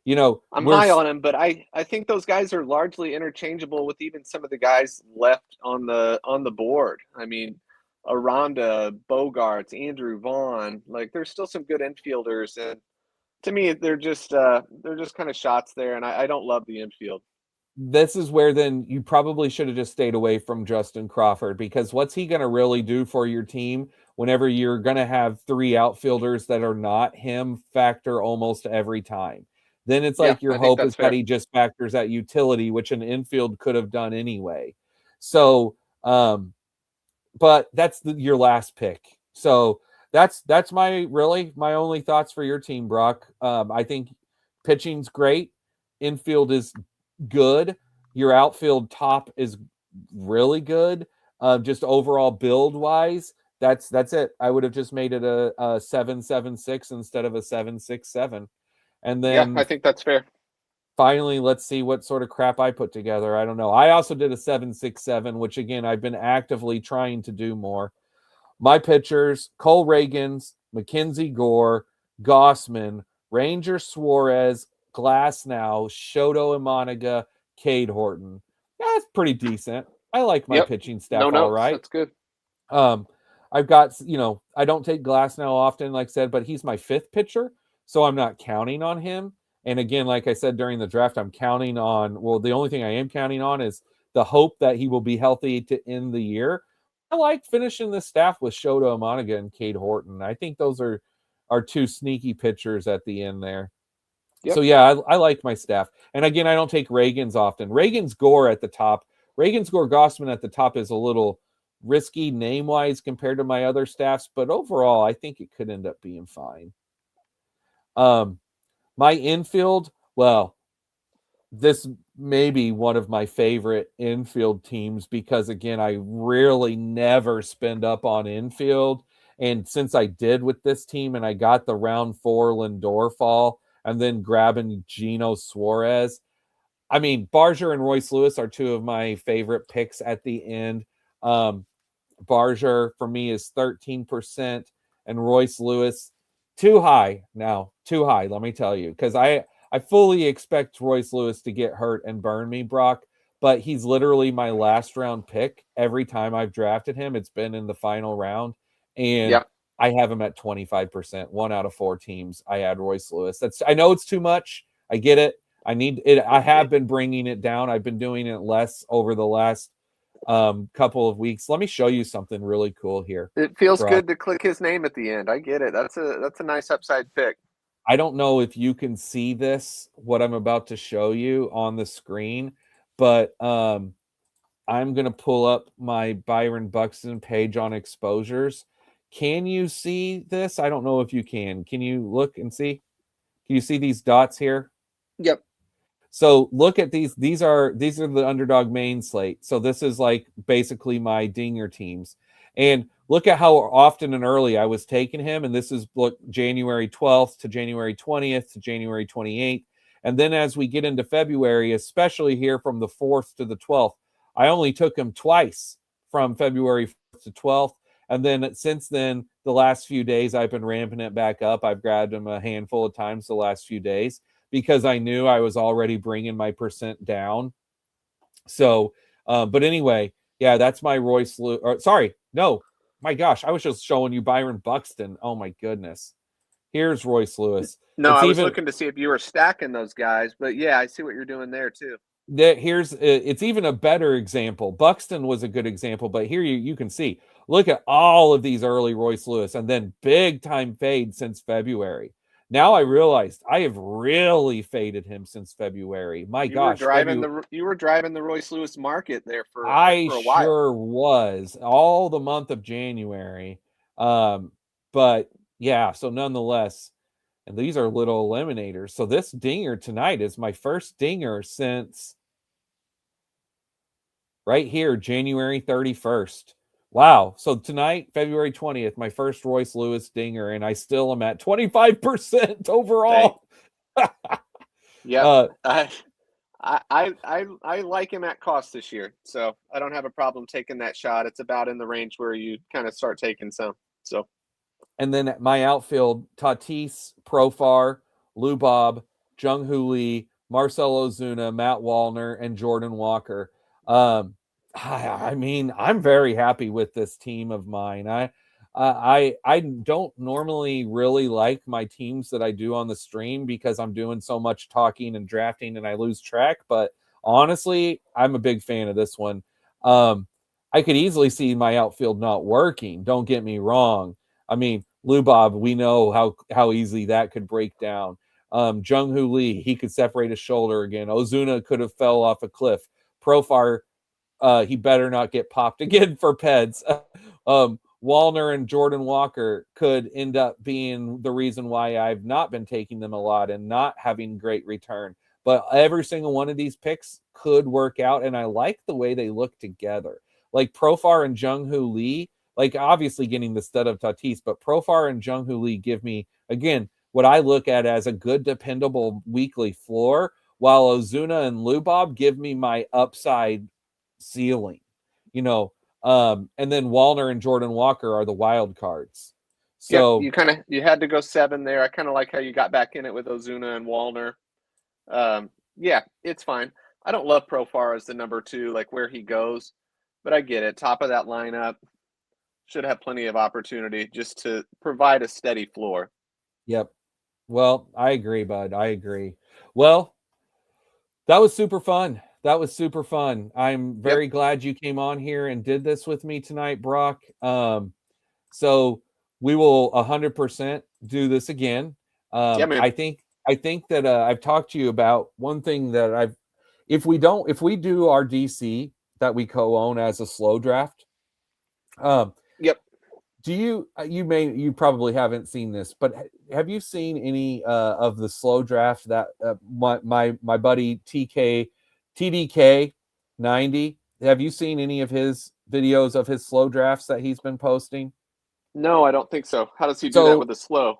I'm We're high on him, but I think those guys are largely interchangeable with even some of the guys left on the board. I mean, Aranda, Bogarts, Andrew Vaughn, like there's still some good infielders, and to me they're just kind of shots there, and I don't love the infield. This is where then you probably should have just stayed away from Justin Crawford, because what's he going to really do for your team whenever you're going to have three outfielders that are not him factor almost every time? Then it's Yeah, like your I think hope that's is that fair. he just factors that utility, which an infield could have done anyway. So, but that's your last pick. So that's my only thoughts for your team, Brock. I think pitching's great, infield is good, your outfield top is really good. Just overall build wise, that's it. I would have just made it a 7-7-6 instead of a 7-6-7, and Yeah, then I think that's fair. finally, let's see what sort of crap I put together. I don't know. I also did a 7-6-7, which again I've been actively trying to do more. My pitchers: Cole Reagans, Mackenzie Gore, Gossman, Ranger Suarez, Glasnow, Shoto Imanaga, Cade Horton. Yeah, that's pretty decent. I like my Yep. pitching No staff all notes. right. That's good. Um, I've got, I don't take Glasnow often, like I said, but he's my fifth pitcher, so I'm not counting on him. And again, like I said during the draft, I'm counting on, well, the only thing I am counting on is the hope that he will be healthy to end the year. I like finishing the staff with Shoto Imanaga and Cade Horton. I think those are two sneaky pitchers at the end there. So Yep. yeah, I like my staff. And again, I don't take Reagan's often. Reagan's Gore at the top. Reagan's Gore Gossman at the top is a little risky name wise compared to my other staffs, but overall, I think it could end up being fine. My infield, well, this may be one of my favorite infield teams because again, I really never spend up on infield. And since I did with this team and I got the round 4 Lindor fall and then grabbing Gino Suarez, I mean, Barger and Royce Lewis are two of my favorite picks at the end. Barger for me is 13%, and Royce Lewis too high now, too high. Let me tell you, because I fully expect Royce Lewis to get hurt and burn me, Brock. But he's literally my last round pick. Every time I've drafted him, it's been in the final round, and Yeah. I have him at 25%. 1 out of 4 teams, I add Royce Lewis. I know it's too much. I get it. I need it. I have been bringing it down. I've been doing it less over the last couple of weeks. Let me show you something really cool here, It feels Brock. good to click his name at the end. I get it. That's a nice upside pick. I don't know if you can see this, what I'm about to show you on the screen, but I'm going to pull up my Byron Buxton page on exposures. Can you see this? I don't know if you can. Can you look and see? Can you see these dots here? Yep. So look at these. These are the Underdog main slate. So this is like basically my dinger teams. And look at how often and early I was taking him. And this is look January 12th to January 20th to January 28th. And then as we get into February, especially here from the 4th to the 12th, I only took him twice from February 4th to 12th. And then since then, the last few days, I've been ramping it back up. I've grabbed him a handful of times the last few days because I knew I was already bringing my percent down. So, but anyway, yeah, that's my Royce Lewis. Sorry, no, my gosh, I was just showing you Byron Buxton. Oh my goodness, here's Royce Lewis. No, It's I was even looking to see if you were stacking those guys, but yeah, I see what you're doing there too. here's it's even a better example. Buxton was a good example, but here you can see. Look at all of these early Royce Lewis, and then big time fade since February. Now I realized I have really faded him since February. My gosh, February. You were driving the Royce Lewis market there I for a while. sure was all the month of January. But yeah, so nonetheless, and these are little eliminators. So this dinger tonight is my first dinger since right here, January 31st. Wow. So tonight, February 20th, my first Royce Lewis dinger, and I still am at 25% Dang. overall. Yep. uh, I like him at cost this year, so I don't have a problem taking that shot. It's about in the range where you kind of start taking some. So and then my outfield: Tatis, Profar, Lou Bob, Jung Hoo Lee, Marcell Ozuna, Matt Wallner, and Jordan Walker. I mean, I'm very happy with this team of mine. I don't normally really like my teams that I do on the stream because I'm doing so much talking and drafting and I lose track. But honestly, I'm a big fan of this one. I could easily see my outfield not working. Don't get me wrong. I mean, Lou Bob, we know how easily that could break down. Jung Hoo Lee, he could separate his shoulder again. Ozuna could have fell off a cliff. Profar, he better not get popped again for Peds. Wallner and Jordan Walker could end up being the reason why I've not been taking them a lot and not having great return. But every single one of these picks could work out, and I like the way they look together. Like Profar and Jung Hoo Lee, like obviously getting the stud of Tatis, but Profar and Jung Hoo Lee give me, again, what I look at as a good, dependable weekly floor, while Ozuna and Lubob give me my upside ceiling, you know. And then Wallner and Jordan Walker are the wild cards. yep, So you had to go 7 there. I kind of like how you got back in it with Ozuna and Wallner. Yeah, it's fine. I don't love Profar as the number 2, like where he goes, but I get it. Top of that lineup should have plenty of opportunity just to provide a steady floor. yep. Well, I agree, bud. I agree. Well, that was super fun. That was super fun. I'm Yep. very glad you came on here and did this with me tonight, Brock. So we will 100% do this again. Yeah, man. I think that I've talked to you about one thing that if we do our DC that we co-own as a slow draft, Yep. do you probably haven't seen this, but have you seen any of the slow draft that my buddy TDK 90, have you seen any of his videos of his slow drafts that he's been posting? No, I don't think so. How does he do that So with the slow?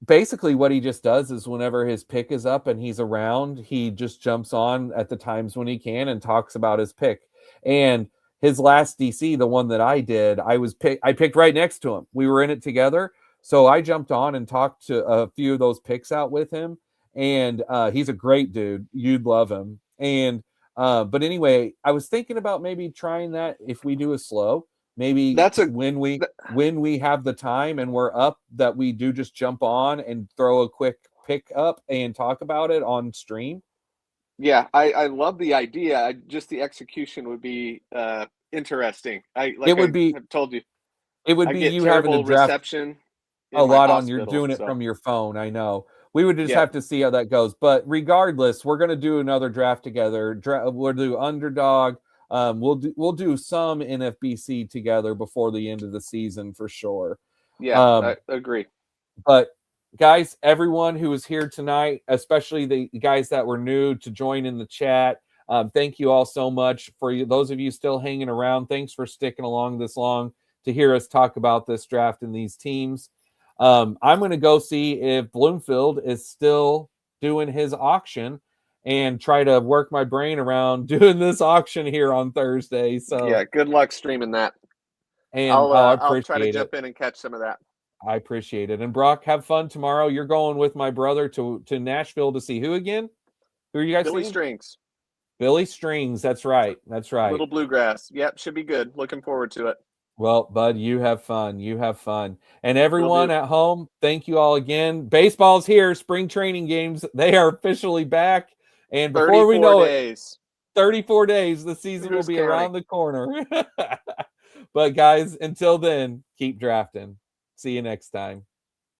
basically what he just does is whenever his pick is up and he's around, he just jumps on at the times when he can and talks about his pick. And his last DC, the one that I did, I picked right next to him. We were in it together. So I jumped on and talked to a few of those picks out with him. And he's a great dude. You'd love him. And but anyway, I was thinking about maybe trying that if we do a slow. Maybe when we have the time and we're up, that we do just jump on and throw a quick pick up and talk about it on stream. Yeah, I love the idea. Just the execution would be interesting. I have told you, It would I be get you having to terrible draft reception a in my lot on, you're hospital. doing it So from your phone. I know. We would just yeah, have to see how that goes. But regardless, we're going to do another draft together. We'll do Underdog. We'll do some NFBC together before the end of the season for sure. yeah, I agree. But guys, everyone who was here tonight, especially the guys that were new to join in the chat, thank you all so much. For you, those of you still hanging around, thanks for sticking along this long to hear us talk about this draft and these teams. I'm going to go see if Bloomfield is still doing his auction and try to work my brain around doing this auction here on Thursday. So Yeah, good luck streaming that. and I I'll try to appreciate it. jump in and catch some of that. I appreciate it. And Brock, have fun tomorrow. You're going with my brother to Nashville to see who again? Who are you guys Billy seeing? Strings. Billy Strings. That's right. That's right. Little Bluegrass. Yep, should be good. Looking forward to it. Well, bud, you have fun. You have fun. And everyone at home, thank you all again. Baseball's here. Spring training games, they are officially back. And before we know it, 34 days, the season will be around the corner. But guys, until then, keep drafting. See you next time.